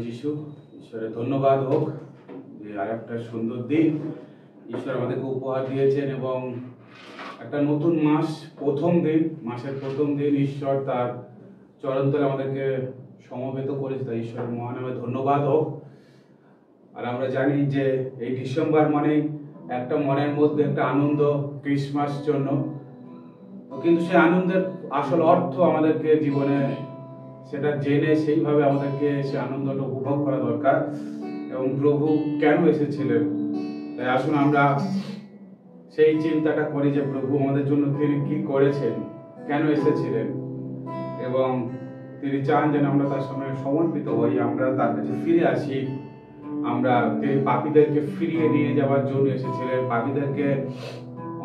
যিশু ঈশ্বরের ধন্যবাদ হোক যে আর একটা সুন্দর দিন ঈশ্বর আমাদেরকে উপহার দিয়েছেন এবং একটা নতুন মাস, প্রথম দিন, মাসের প্রথম দিন ঈশ্বর তার চরণতলে আমাদেরকে সমবেত করেছে। তাই ঈশ্বরের মহানামে ধন্যবাদ হোক। আর আমরা জানি যে এই ডিসেম্বর মানেই একটা মনের মধ্যে একটা আনন্দ, ক্রিসমাস জন্য, কিন্তু সেই আনন্দের আসল অর্থ আমাদেরকে জীবনে সেটা জেনে সেইভাবে আমাদেরকে সে আনন্দটা উপভোগ করা দরকার এবং প্রভু কেন এসেছিলেন। তাই আসুন আমরা সেই চিন্তাটা করি যে প্রভু আমাদের জন্য তিনি কি করেছেন, কেন এসেছিলেন এবং তিনি চান যেন আমরা তার সামনে সমর্পিত হই, আমরা তার কাছে ফিরে আসি। তিনি পাপীদেরকে ফিরিয়ে নিয়ে যাওয়ার জন্য এসেছিলেন, পাপীদেরকে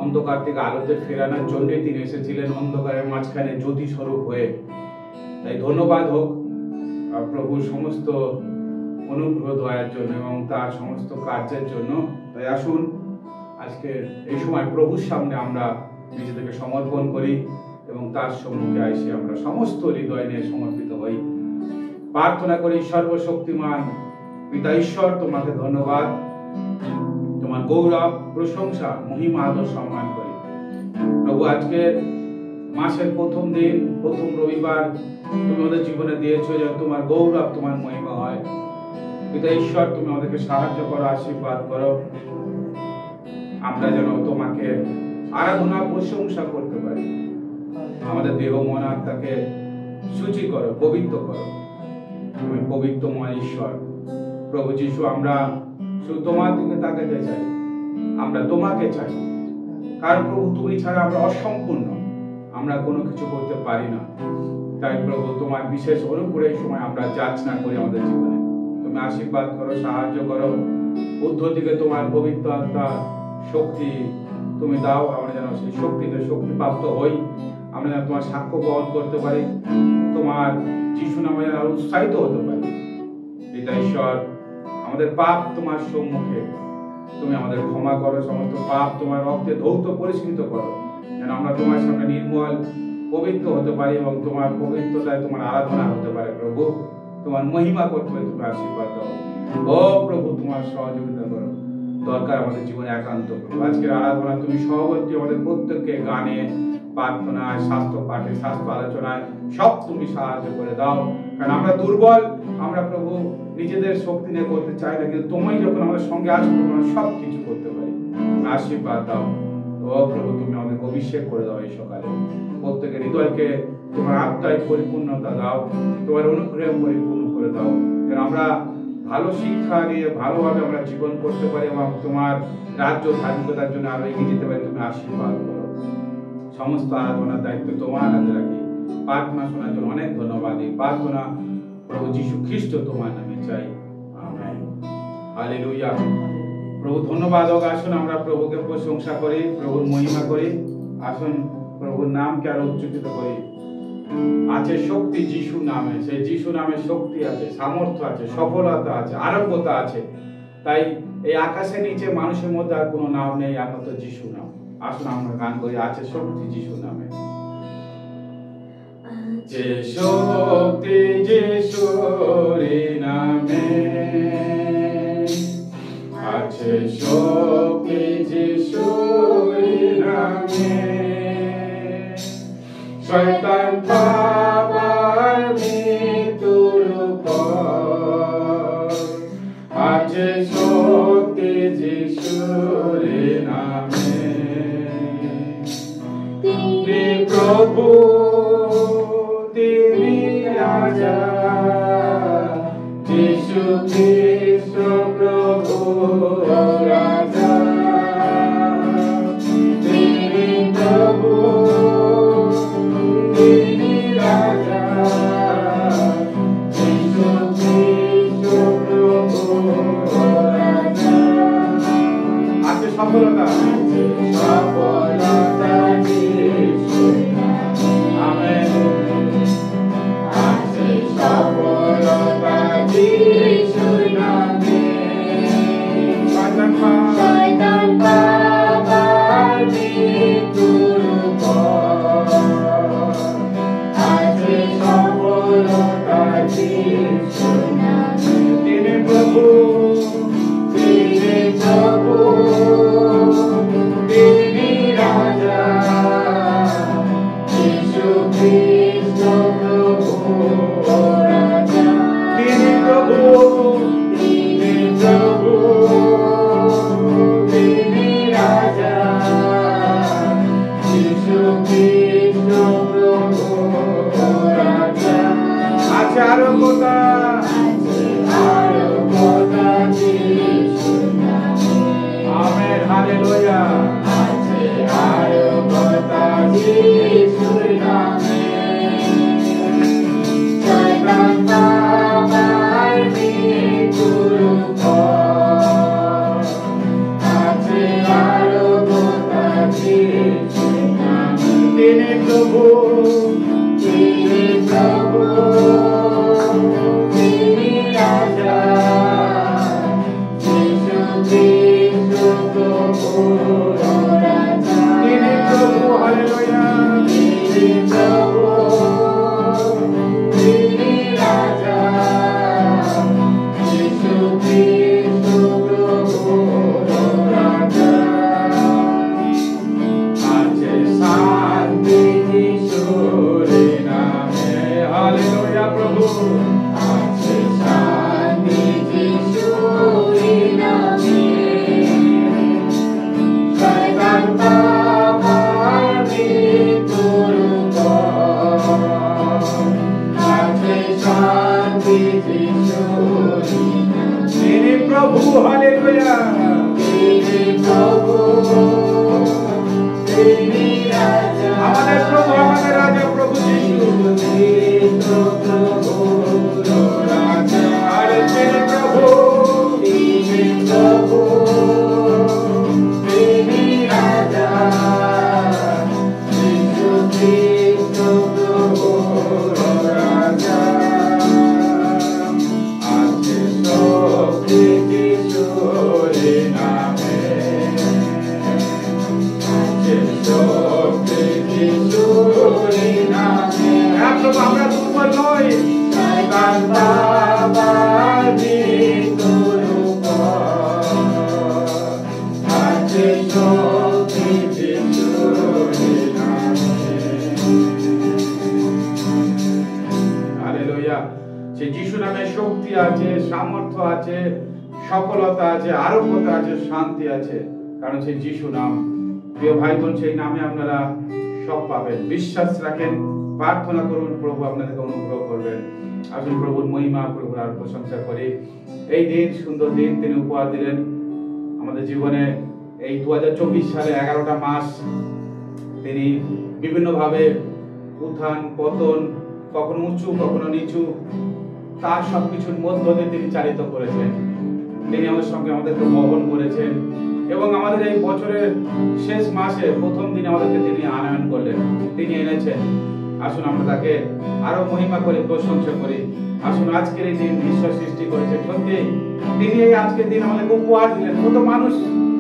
অন্ধকার থেকে আলোতে ফেরানোর জন্যই তিনি এসেছিলেন, অন্ধকারের মাঝখানে জ্যোতি স্বরূপ হয়ে। তাই ধন্যবাদ হোক প্রভুর সমস্ত অনুগ্রহ দয়ার জন্য এবং তার সমস্ত কার্যের জন্য। তাই আসুন আজকে এই সময় প্রভুর সামনে আমরা নিজেদেরকে সমর্পণ করি এবং তার সম্মুখে এসে আমরা সমস্ত হৃদয় নিয়ে সমর্পিত হই। প্রার্থনা করি, সর্বশক্তিমান পিতা ঈশ্বর, তোমাকে ধন্যবাদ, তোমার গৌরব, প্রশংসা, মহিমা, আদর, সম্মান করি। প্রভু আজকে মাসের প্রথম দিন, প্রথম রবিবার তুমি আমাদের জীবনে দিয়েছো যেন তোমার গৌরব, তোমার মহিমা হয়। পিতা ঈশ্বর, তুমি আমাদেরকে সাহায্য করো, আশীর্বাদ করো, আমরা যেন তোমাকে আরাধনা, প্রশংসা করতে পারি। আমাদের দেহ মন আত্মাকে শুচি করো, পবিত্র করো। তুমি পবিত্রময় ঈশ্বর। প্রভু যিশু, আমরা শুধু তোমার দিকে তাকাতে চাই, আমরা তোমাকে চাই, কারণ প্রভু তুমি ছাড়া আমরা অসম্পূর্ণ, আমরা কোনো কিছু করতে পারি না। তাই প্রভু তোমার বিশেষ অনুগ্রহে এই সময় আমরা যাচনা করি আমাদের জীবনে। তুমি আশীর্বাদ করো, সাহায্য করো, ঊর্ধ্ব দিকে তোমার পবিত্র আত্মা শক্তি তুমি দাও, আমরা যেন সেই শক্তিতে শক্তিপ্রাপ্ত হই, আমরা যেন তোমার সাক্ষ্য বহন করতে পারি, তোমার যিশু নামে যেন আরো উৎসাহিত হতে পারি। পিতা ঈশ্বর, আমাদের পাপ তোমার সম্মুখে তুমি আমাদের ক্ষমা করো, সমস্ত পাপ তোমার রক্তে ধৌত পরিষ্কৃত করো, যেন আমরা তোমার সামনে নির্মল পবিত্র হতে পারি এবং তোমার পবিত্রতায় তোমার আরাধনা হতে পারে। প্রভু তোমার মহিমা করতে পারে, তুমি আশীর্বাদ দাও। ও প্রভু, তোমার সহযোগিতা করো, দরকার আমাদের জীবনে একান্ত। প্রভু আজকের আরাধনা তুমি সভাপতি, আমাদের প্রত্যেককে গানে, প্রার্থনায়, শাস্ত্র পাঠে, শাস্ত্র আলোচনায় সব তুমি সাহায্য করে দাও, কারণ আমরা দুর্বল, আমরা প্রভু নিজেদের শক্তি নিয়ে করতে চাই না, কিন্তু তুমি যখন আমাদের সঙ্গে আছো আমরা সব কিছু করতে পারি। আশীর্বাদ দাও। ও প্রভু, তুমি আমাদের অভিষেক করে দাও এই সকালে, প্রত্যেকের হৃদয়কে তোমার আত্মায় পরিপূর্ণতা দাও, তোমার অনুগ্রহে পরিপূর্ণ করে দাও, যেন আমরা ভালো শিক্ষা নিয়ে ভালোভাবে আমরা জীবন করতে পারি এবং তোমার রাজ্য ধার্মিকতার জন্য আরো এগিয়ে যেতে পারি। তুমি আশীর্বাদ করো। সমস্ত আরাধনার দায়িত্ব তোমার হাতে রাখি। প্রার্থনা শোনার জন্য অনেক ধন্যবাদ। এই প্রার্থনা প্রভু যীশু খ্রিস্ট তোমার নামে চাই, আমেন। হালেলুয়া। প্রভু ধন্যবাদ হোক। আসুন আমরা প্রভুকে প্রশংসা করি, প্রভুর মহিমা করি। আসুন প্রভুর নামকে আরো উচ্চকিত করি। আছে শক্তি যিশু নামে, সেই যিশু নামে শক্তি আছে, সামর্থ্য আছে, সফলতা আছে, আরোগ্যতা আছে। তাই এই আকাশের নিচে মানুষের মধ্যে আর কোনো নাম নেই একমাত্র যিশু নাম। আসুন আমরা গান করি, আছে শক্তি যিশু নামে। যে শক্তি যিশুর নামে, আছে শক্তি যিশুর নামে, শয়তান পাবার মৃত্যুর পর, আছে শক্তি যিশুর নামে। তিনি প্রভু, তিনি রাজা, যিশু খ্রিস্ট প্রভু রাজা। তিনি প্রভু, তিনি রাজা, যিশু খ্রিস্ট প্রভু রাজা। আছে সফলতা, আছে সফলতা যিশু নামে, আমেন। আছে সফলতা যিশু নামে, শয়তান প্রভু, তিনি প্রভু, তিনি রাজা, যিশু খ্রিস্ট প্রভু রাজা। আছে আরো কথা, আমেন, হালেলুয়া। আছে আরো কথা যিশুর নামে, শয়তান বাবার মৃত্যুর পর। আছে আরো কথা যিশুর নামে, তিনি প্রভু, তিনি প্রভু, তিনি রাজা, যিশু খ্রিস্ট প্রভু রাজা। তিনি প্রভু, হালেলুয়া। তিনি প্রভু, তিনি রাজা, যিশু খ্রিস্ট প্রভু রাজা। আছে শান্তি যিশুর নামে, হালেলুয়া প্রভু। আছে শান্তি যিশুর নামে, শয়তান বাবার মৃত্যুর পর। আছে শান্তি যিশুর নামে, তিনি প্রভু, হালেলুয়া। তিনি প্রভু, তিনি রাজা, আমাদের প্রভু, আমাদের রাজা প্রভু যিশু খ্রিস্ট প্রভু রাজা। আরে তিনি প্রভু, তিনি প্রভু, তিনি রাজা, যিশু খ্রিস্ট প্রভু রাজা। আছে শক্তি যিশুর নামে, আছে শক্তি যিশুর নামে। প্রভু, আমরা দুর্বল নই, শয়তান বাবার মৃত্যুর পর। আছে শক্তি যিশুর নামে। হালেলুয়া। সেই যিশু নামে শক্তি আছে, সামর্থ্য আছে, সফলতা আছে, আরোগ্যতা আছে, শান্তি আছে, কারণ সেই যিশু নাম। প্রিয় ভাই বোন, সেই নামে আপনারা সব পাবেন। বিশ্বাস রাখেন, প্রার্থনা করুন, প্রভু আপনাদেরকে অনুগ্রহ করবেন। আসুন প্রভুর মহিমা, প্রভুর আর প্রশংসা করি। এই দিন, সুন্দর দিন তিনি উপহার দিলেন আমাদের জীবনে। এই 2024 সালে 11টা মাস তিনি বিভিন্নভাবে উত্থান পতন, কখনো উঁচু কখনো নিচু, তার সবকিছুর মধ্য দিয়ে তিনি চালিত করেছেন। তিনি আমাদের সঙ্গে আমাদেরকে বহন করেছেন এবং আমাদের এই বছরের শেষ মাসে প্রথম দিন আমাদেরকে তিনি আনয়ন করলেন, তিনি এনেছেন। আসুন আমরা তাকে আরো মহিমা করি, প্রশংসা করি। আসুন আজকের এই দিন ঈশ্বর সৃষ্টি করেছে, সত্যি তিনি এই আজকের দিন আমাদেরকে উপহার দিলেন। কত মানুষ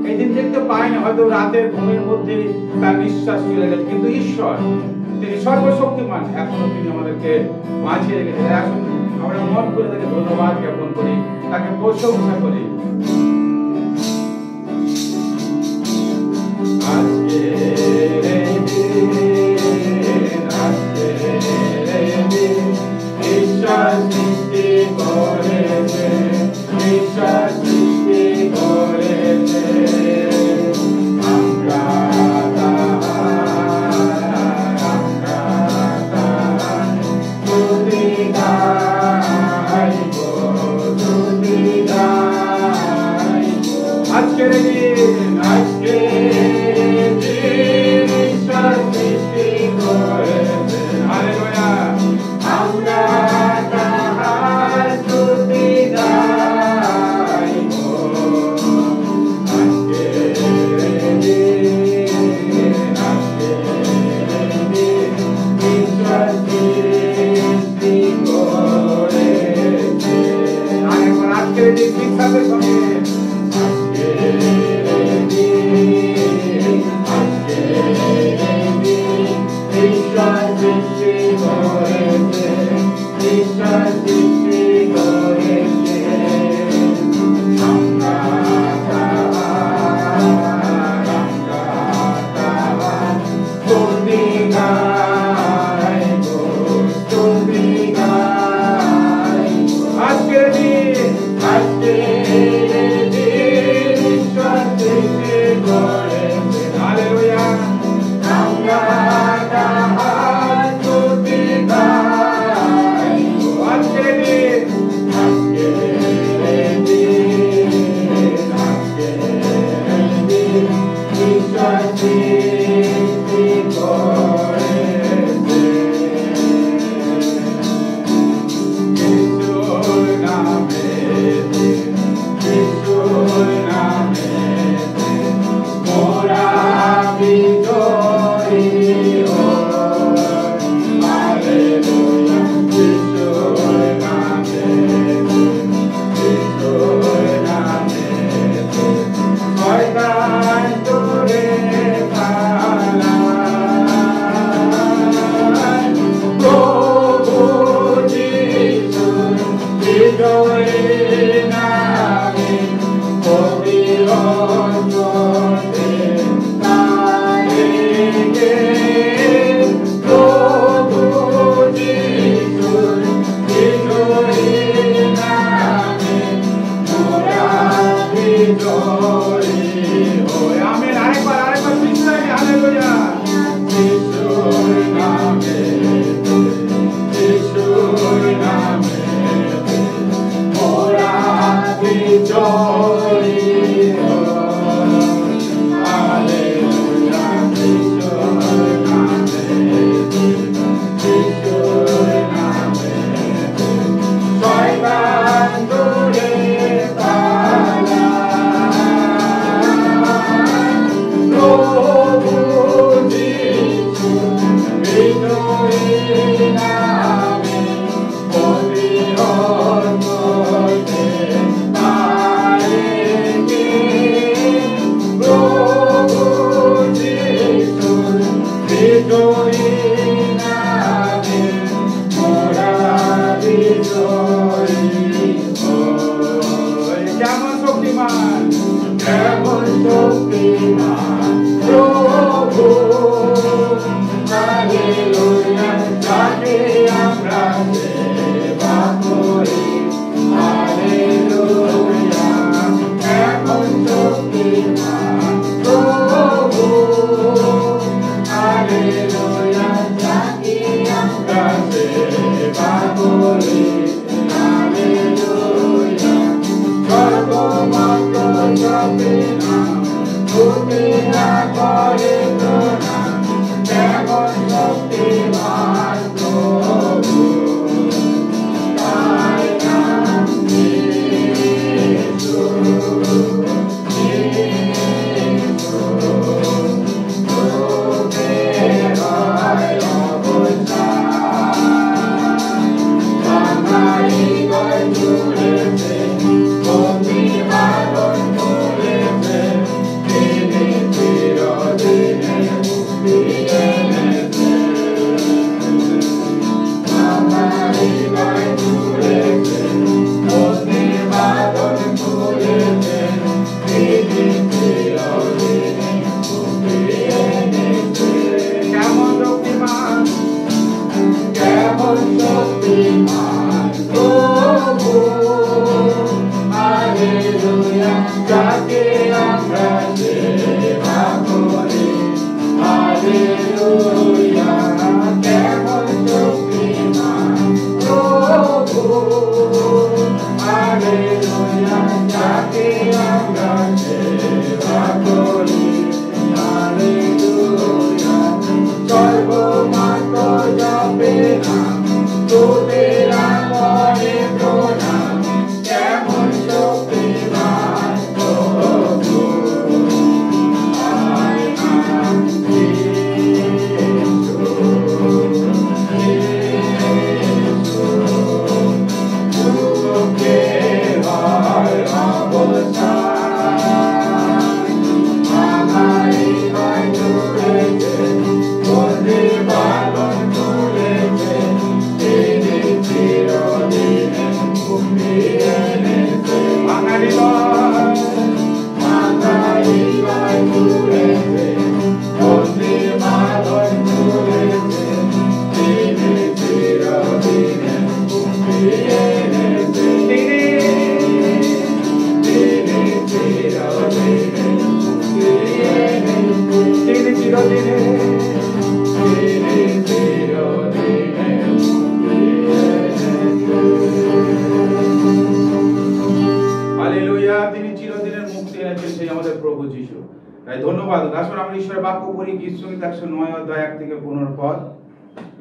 এই দিন দেখতে পায় না, হয়তো রাতের ঘুমের মধ্যে তার নিঃশ্বাস চলে গেছে, কিন্তু ঈশ্বর তিনি সর্বশক্তিমান, এখনো তিনি আমাদেরকে বাঁচিয়ে রেখেছেন। আসুন আমরা মন করে তাকে ধন্যবাদ জ্ঞাপন করি, তাকে প্রশংসা করি। ঈশ্বর সৃষ্টি করেছে, ঈশ্বর সৃষ্টি করেছে, আমরা স্তুতি গাইব, স্তুতি গাইব। আজকের দিন, আজকের দিন ঈশ্বর সৃষ্টি করেছে, হালেলুয়া। আমরা তাহার স্তুতি গাইব। আজকের দিন, আজকের দিন ঈশ্বর সৃষ্টি করেছে। আরেকবার আজকের দিন বিখ্যাতের সঙ্গে, আজকের দিন, আজকের দিন ঈশ্বর সৃষ্টি করেছে, ঈশ্বর সৃষ্টি করেছে, আমরা তাহার স্তুতি গাইব, স্তুতি গাইব। আজকের দিন,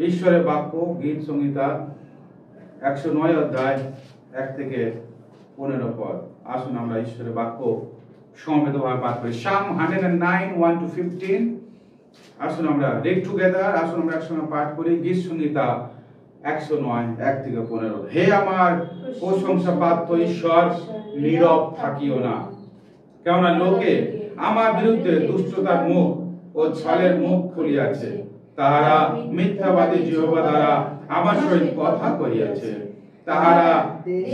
ঈশ্বরের বাক্য গীত সংহিতা 109 অধ্যায় 1 থেকে 15 পদ। আসুন আমরা ঈশ্বরের বাক্য সমবেতভাবে পাঠ করি। Psalm 109 1 to 15। আসুন আমরা রিড টুগেদার, আসুন আমরা একসঙ্গে পাঠ করি। গীত সংহিতা 109 1 থেকে 15। হে আমার প্রশংসা পাত্র ঈশ্বর, নীরব থাকিও না, কেননা লোকে আমার বিরুদ্ধে দুষ্টতার মুখ ও ছলের মুখ খুলিয়াছে। তাহারা মিথ্যাবাদী জিহ্বা দ্বারা আমার সহিত কথা কহিয়াছে। তাহারা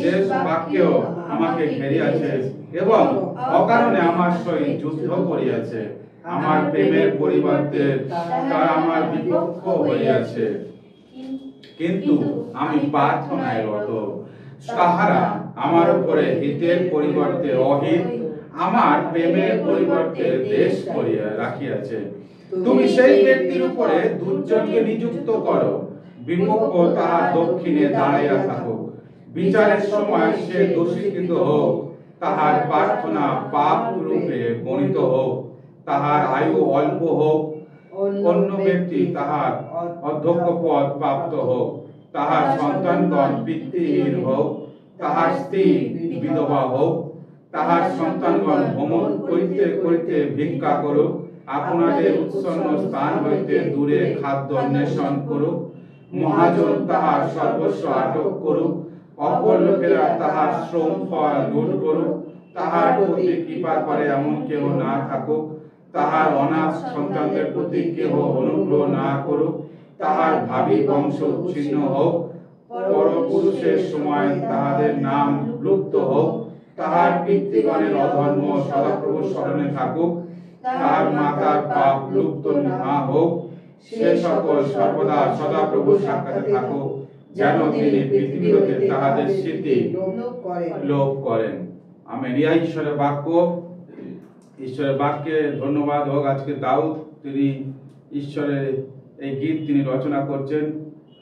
দেশ বাক্যেও আমাকে ঘেরিয়াছে এবং অকারণে আমার সহিত যুদ্ধ করিয়াছে। আমার প্রেমের পরিবর্তে তারা আমার বিপক্ষ হইয়াছে, কিন্তু আমি প্রার্থনায় রত। তাহারা আমার উপরে হিতের পরিবর্তে অহিত, আমার প্রেমের পরিবর্তে দেশ করিয়া রাখিয়াছে। তুমি সেই ব্যক্তির উপরে দুর্জনকে নিযুক্ত করো, বিপক্ষ তাহার দক্ষিণে দাঁড়াইয়া থাকুক। বিচারের সময় সে দোষীকৃত হোক, তাহার প্রার্থনা পাপ রূপে গণিত হোক, তাহার আয়ু অল্প হোক, অন্য ব্যক্তি তাহার অধ্যক্ষ পদ প্রাপ্ত হোক, তাহার সন্তানগণ পিতৃহীন হোক, তাহার স্ত্রী বিধবা হোক, তাহার সন্তানগণ ভ্রমণ করিতে করিতে ভিক্ষা করুক, আপনাদের উৎসন্ন স্থান হইতে দূরে খাদ্য অন্বেষণ করুক, মহাজন তাহার সর্বস্ব আটক করুক, অপর লোকেরা তাহার শ্রম ফল লুট করুক, তাহার প্রতি কৃপা করে এমন কেহ না থাকুক, তাহার অনাথ সন্তানদের প্রতি কেহ অনুগ্রহ না করুক, তাহার ভাবি বংশ ছিন্ন হোক, পরপুরুষের সময় তাহাদের নাম লুপ্ত হোক, তাহার পিতৃগণের অধর্ম সদাপ্রভু স্মরণে থাকুক, তাহার মাতার পাপ লুপ্ত না হোক, সে সকল সর্বদা সদাপ্রভুর সাক্ষাতে থাকুক, যেন তিনি পৃথিবীতে তাহাদের স্মৃতি লোপ করেন। আমেন। ইহাই ঈশ্বরের বাক্য। ঈশ্বরের বাক্যে ধন্যবাদ হোক। আজকে দাউদ তিনি ঈশ্বরের এই গীত তিনি রচনা করছেন।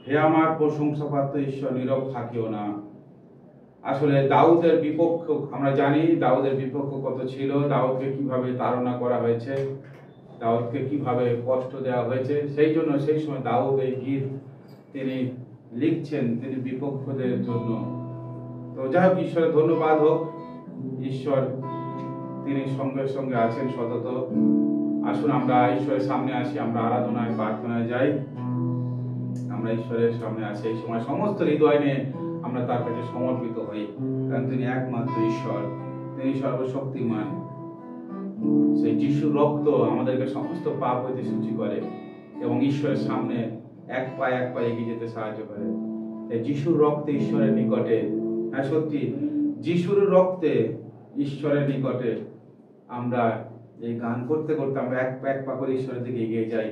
হে আমার প্রশংসাপাত্র ঈশ্বর, নীরব থাকিও না। আসলে দাউদের বিপক্ষ আমরা জানি, দাউদের বিপক্ষ কত ছিল, দাউদকে কিভাবে তাড়না করা হয়েছে, দাউদকে কিভাবে কষ্ট দেওয়া হয়েছে। সেই জন্য সেই সময় দাউদ এই গীত তিনি লিখছেন তিনি বিপক্ষদের জন্য। তো যাই হোক, ঈশ্বরের ধন্যবাদ হোক। ঈশ্বর তিনি সঙ্গে সঙ্গে আছেন সতত। আসুন আমরা ঈশ্বরের সামনে আসি, আমরা আরাধনায় প্রার্থনায় যাই, আমরা ঈশ্বরের সামনে আসি। এই সময় সমস্ত হৃদয় নিয়ে আমরা তার কাছে সমর্পিত হই, কারণ তিনি একমাত্র ঈশ্বর, তিনি সর্বশক্তিমান। সেই যিশুর রক্ত আমাদেরকে সমস্ত পাপ হইতে সূচি করে এবং ঈশ্বরের সামনে এক পায়ে এগিয়ে যেতে সাহায্য করে। এই যিশুর রক্তে ঈশ্বরের নিকটে, হ্যাঁ সত্যি, যিশুর রক্তে ঈশ্বরের নিকটে আমরা এই গান করতে করতে আমরা এক পা করে ঈশ্বরের দিকে এগিয়ে যাই,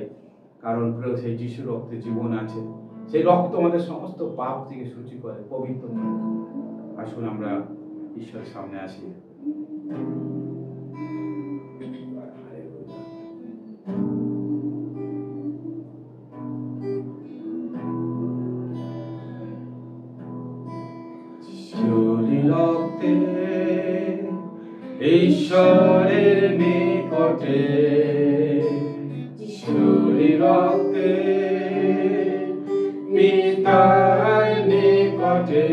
কারণ প্রিয় সেই যিশুর রক্তে জীবন আছে। সেই রক্ত আমাদের সমস্ত পাপ থেকে সূচি করে, পবিত্র করে। আসুন আমরা ঈশ্বরের সামনে আসি। রক্তে ঈশ্বরের নিকটে, যিশুর রক্তে পিতার নিকটে,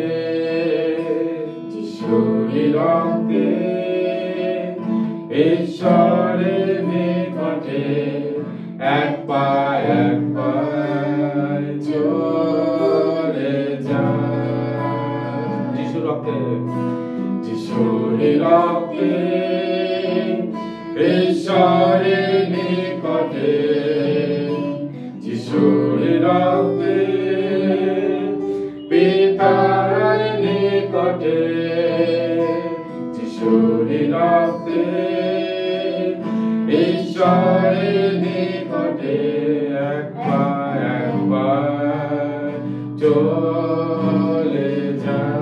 যিশুর রক্তে ঈশ্বরের নিকটে এক পায়ে চলে যায়। যিশুর রক্তে, যিশুর রক্তে ঈশ্বরের নিকটে, যিশুর রক্তে পিতার নিকটে, যিশুর রক্তে ঈশ্বরের নিকটে একবার চলে যায়।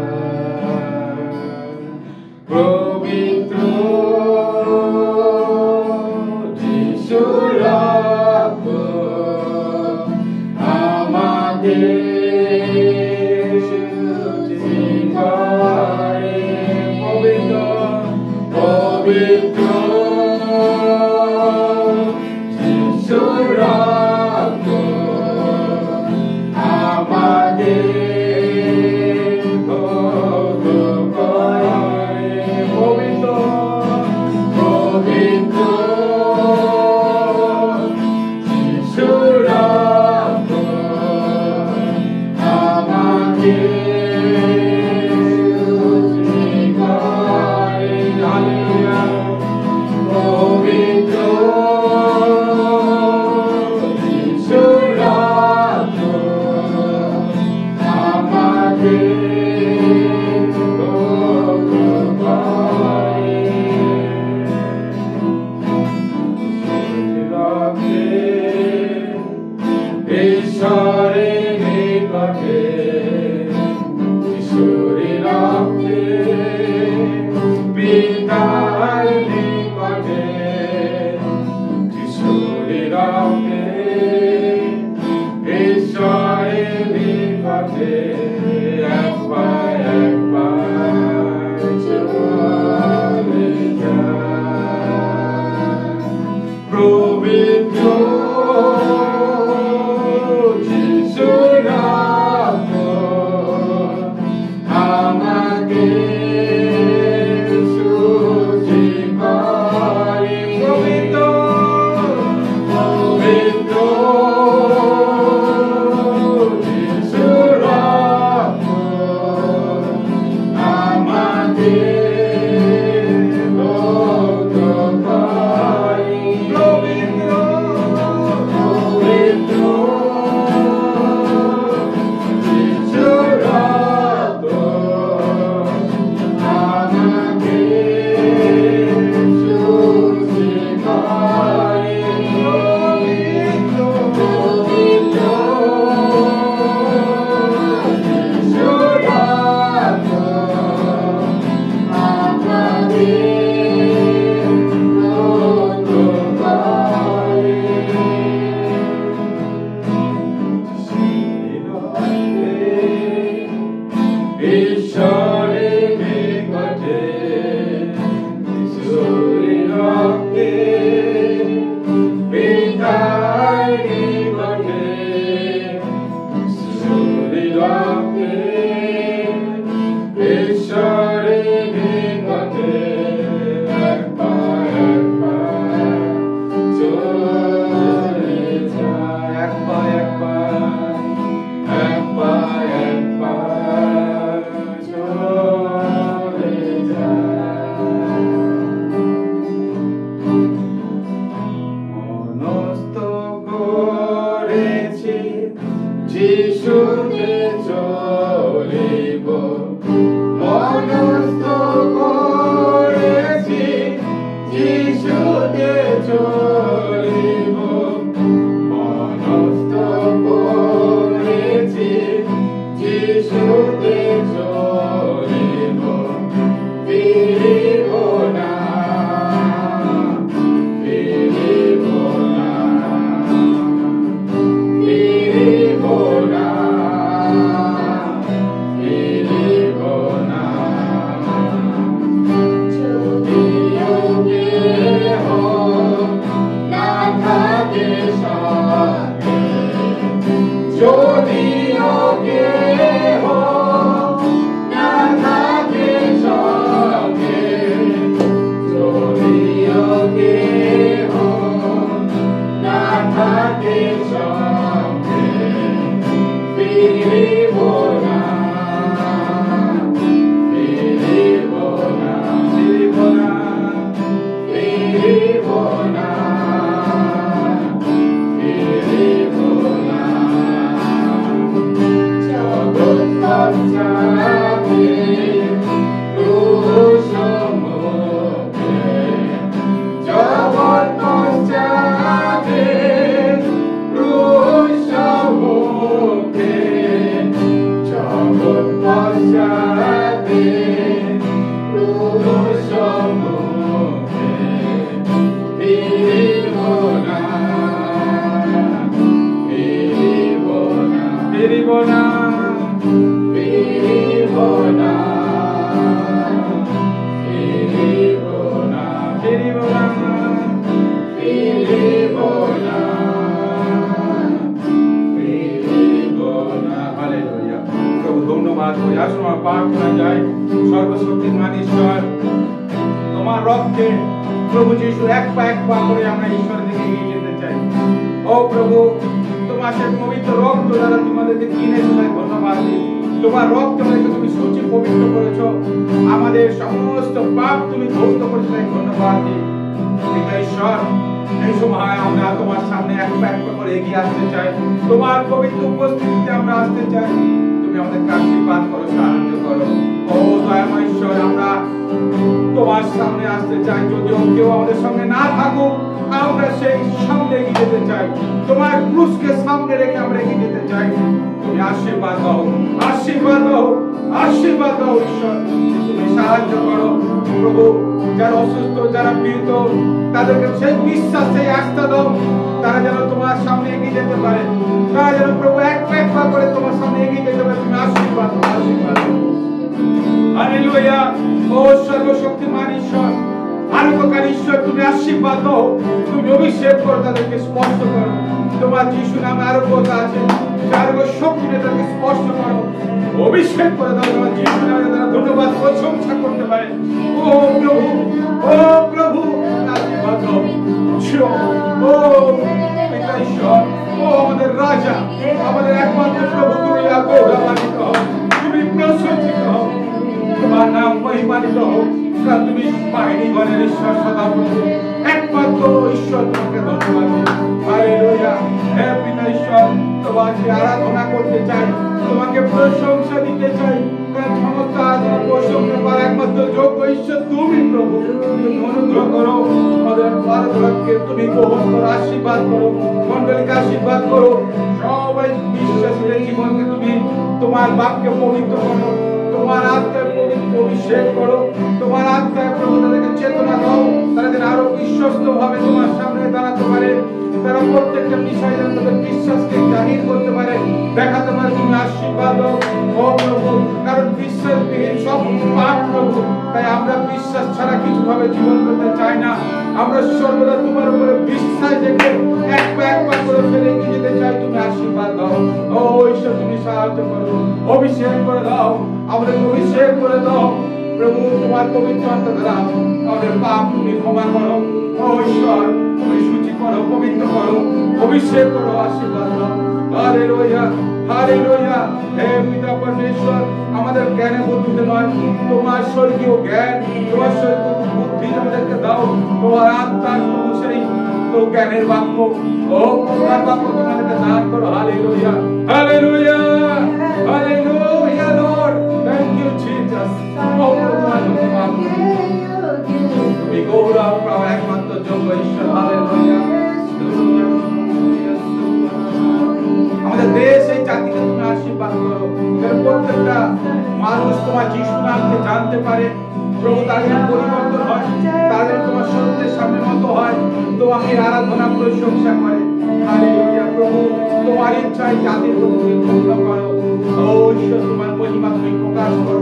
পবিত্র যিশুর রক্ত আমাকে পবিত্র যিশুর রক্ত আমাকে পবিত্র পবিত্র যিশুর রক্ত আমাকে রক্তে প্রভু যিশু এক পা করে আমরা ঈশ্বরের দিকে এগিয়ে যেতে চাই। ও প্রভু, তোমার সেই পবিত্র রক্ত দ্বারা তোমাদেরকে কিনেছো, ধন্যবাদ দিই। তোমার রক্তে আমাদেরকে তুমি সূচি পবিত্র করেছো, আমাদের সমস্ত পাপ তুমি ধৌত করেছো, ধন্যবাদ দিই। ঈশ্বর, এই সময় আমরা তোমার সামনে এক পা করে এগিয়ে আসতে চাই, তোমার পবিত্র উপস্থিতিতে আমরা আসতে চাই। তুমি আমাদেরকে আশীর্বাদ করো, সাহায্য করো। ও দয়াময় ঈশ্বর, আমরা তোমার সামনে আসতে চাই। যদিও কেউ আমাদের সঙ্গে না থাকুক, আমরা সেই সামনে এগিয়ে যেতে চাই। তোমার ক্রুশকে সামনে রেখে আমরা এগিয়ে যেতে চাই। তুমি আশীর্বাদ দাও, আশীর্বাদ দাও, আশীর্বাদ দাও ঈশ্বর। তুমি সাহায্য করো প্রভু, যারা অসুস্থ, যারা পীড়িত, তাদেরকে সেই বিশ্বাস, সেই আস্থা দাও, তারা যেন তোমার সামনে এগিয়ে যেতে পারে। তারা যেন প্রভু এক পা করে তোমার সামনে এগিয়ে যেতে পারে। তুমি আশীর্বাদ দাও, আশীর্বাদ দাও। হালেলুয়া। ও সর্বশক্তিমান ঈশ্বর, আরোগ্যকারী ঈশ্বর, তুমি আশীর্বাদ দাও, তুমি অভিষেক করো, তাদেরকে স্পর্শ করো। তোমার যিশু নামে আরোগ্যতা আছে, আরোগ্য শক্তি তাদেরকে স্পর্শ করো, অভিষেক করে দাও। তোমার যিশু নামে তারা ধন্যবাদ প্রশংসা করতে পারে। ও প্রভু, ও প্রভু, আশীর্বাদ দাও। ও পিতা ঈশ্বর, ও আমাদের রাজা, আমাদের একমাত্র প্রভু, তুমি গৌরবান্বিত হও, তুমি প্রশংসিত হও, তোমার নাম মহিমান্বিত হোক। তুমি বাহিনীগণের ঈশ্বর, সদাপ্রভু, একমাত্র ঈশ্বর, তোমাকে ধন্যবাদ। হালেলুয়া। হে পিতা ঈশ্বর, তোমাকে আরাধনা করতে চাই, তোমাকে প্রশংসা দিতে চাই। কারণ সমস্ত আরাধনা প্রশংসা করার একমাত্র যোগ্য ঈশ্বর তুমি প্রভু। তুমি অনুগ্রহ করো, আমাদের আরাধনাকে তুমি গ্রহণ করো, আশীর্বাদ করো, মণ্ডলীকে আশীর্বাদ করো। সবাই বিশ্বাসীদের জীবনকে তুমি তোমার বাক্যে পবিত্র করো, তোমার আত্মায় পবিত্র অভিষেক করো, তোমার আত্মায় প্রভু তাদেরকে চেতনা দাও, তারা যেন আরো বিশ্বস্ত ভাবে তোমার সামনে দাঁড়াতে পারে। তারা প্রত্যেকটা বিষয় যেন তাদের বিশ্বাসকে জাহির করতে পারে, দেখাতে পারে। তুমি আশীর্বাদ দাও ও প্রভু, কারণ বিশ্বাসবিহীন সব পাপ প্রভু। তাই আমরা বিশ্বাস ছাড়া কিছু ভাবে জীবন করতে চাই না। আমরা সর্বদা তোমার উপরে বিশ্বাস রেখে এক পা করে ফেলে এগিয়ে যেতে চাই। তুমি আশীর্বাদ দাও ও ঈশ্বর, তুমি সাহায্য করো, অভিষেক করে দাও, আমাদের অভিষেক করে দাও প্রভু। তোমার পবিত্র আত্মা দ্বারা আমাদের পাপ তুমি ক্ষমা করো। ও ঈশ্বর, তুমি সূচি করো, পবিত্র করো, অভিষেক করো, আশীর্বাদ দাও। Hallelujah, hallelujah. হে পিতা পরমেশ্বর, আমাদের জ্ঞানে বুদ্ধিতে নয়, তোমার স্বর্গীয় জ্ঞান, তোমার স্বর্গীয় বুদ্ধি আমাদেরকে দাও। তোমার আত্মার প্রভু সেই তো জ্ঞানের বাক্য, ও তোমার বাক্য তোমাদেরকে দান করো। Hallelujah, hallelujah, hallelujah Lord, thank you Jesus. তুমি গৌরব পাওয়া একমাত্র যোগ্য ঈশ্বর। হালেলুয়া। আমাদের দেশ, এই জাতিকে তুমি আশীর্বাদ করো, যেন প্রত্যেকটা মানুষ তোমার যিশু নামকে জানতে পারে প্রভু, তার যেন পরিবর্তন হয়, তার যেন তোমার সত্যের সামনে মতো হয়, তোমাকে আরাধনা প্রশংসা করে। হালেলুয়া প্রভু, তোমার ইচ্ছায় জাতির প্রতি পূর্ণ করো। ও ঈশ্বর, তোমার মহিমা তুমি প্রকাশ করো।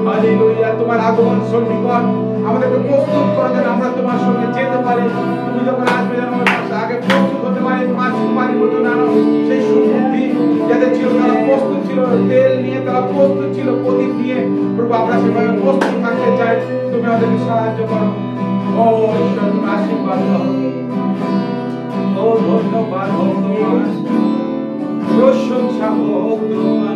হালেলুয়া। তোমার আগমন সন্নিকট, আমাদেরকে প্রস্তুত করো যেন আমরা তোমার সঙ্গে যেতে পারি। তুমি যখন আসবে যেন আমাদের আগে প্রস্তুত হতে পারি। তোমার পরিবর্তন আনো, সেই সুবুদ্ধি যাদের ছিল, তারা প্রস্তুত ছিল, তেল নিয়ে তারা প্রস্তুত ছিল, প্রদীপ নিয়ে প্রভু, আমরা সেভাবে প্রস্তুত থাকতে চাই। তুমি আমাদেরকে সাহায্য করো। ও ঈশ্বর, তুমি আশীর্বাদ দাও। ও ধন্যবাদ হোক তোমার, প্রশংসা হোক তোমার।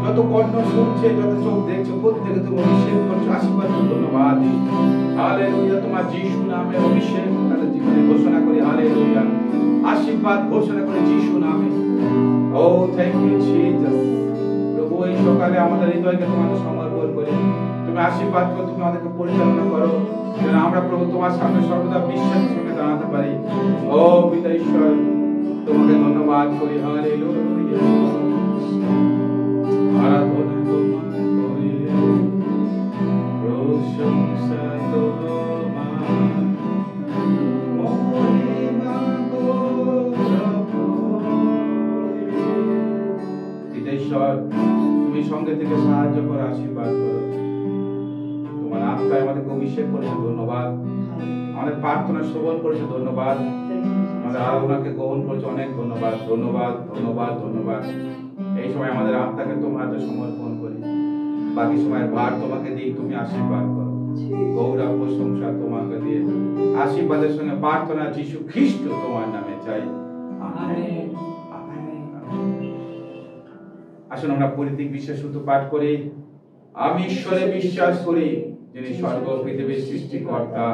যত কর্ণ শুনছে, যত চোখ দেখছে, প্রত্যেকে তুমি অভিষেক করছো, আশীর্বাদ, ধন্যবাদ। হালেলুয়া। তোমার যিশু নামে অভিষেক তাদের জীবনে ঘোষণা করি। হালেলুয়া। আশীর্বাদ ঘোষণা করে যিশু নামে। ও থ্যাংক ইউ জিসাস। প্রভু, এই সকালে আমাদের হৃদয়কে তোমাকে সমর্পণ করি। তুমি আশীর্বাদ করো, তুমি আমাদেরকে পরিচালনা করো, যেন আমরা প্রভু তোমার সামনে সর্বদা বিশ্বাসের সঙ্গে দাঁড়াতে পারি। ও পিতা ঈশ্বর, তোমাকে ধন্যবাদ করি। হালেলুয়া। আরাধনা তোমার করি, প্রশংসা তোমার, মহিমা গৌরব। পিতা ঈশ্বর, তুমি সঙ্গে থেকে সাহায্য করো, আশীর্বাদ করো। তোমার আত্মায় আমাদেরকে অভিষেক করেছে, ধন্যবাদ। আমাদের প্রার্থনা শ্রবণ করেছে, ধন্যবাদ। আমাদের আরাধনাকে গ্রহণ করেছে, অনেক ধন্যবাদ, ধন্যবাদ, ধন্যবাদ, ধন্যবাদ। এই সময় আমাদের আত্মাকে তোমার হাতে সমর্পণ করি। বাকি সময়ের ভার তোমাকে দিই, তুমি আশীর্বাদ করো। গৌরব প্রশংসা তোমাকে দিয়ে আশীর্বাদের সঙ্গে প্রার্থনা যীশু খ্রিস্ট তোমার নামে চাই, আমেন। আসুন আমরা পরিত্রিক বিশ্বাস সূত্র পাঠ করি। আমি ঈশ্বরে বিশ্বাস করি, যিনি স্বর্গ পৃথিবীর সৃষ্টিকর্তা,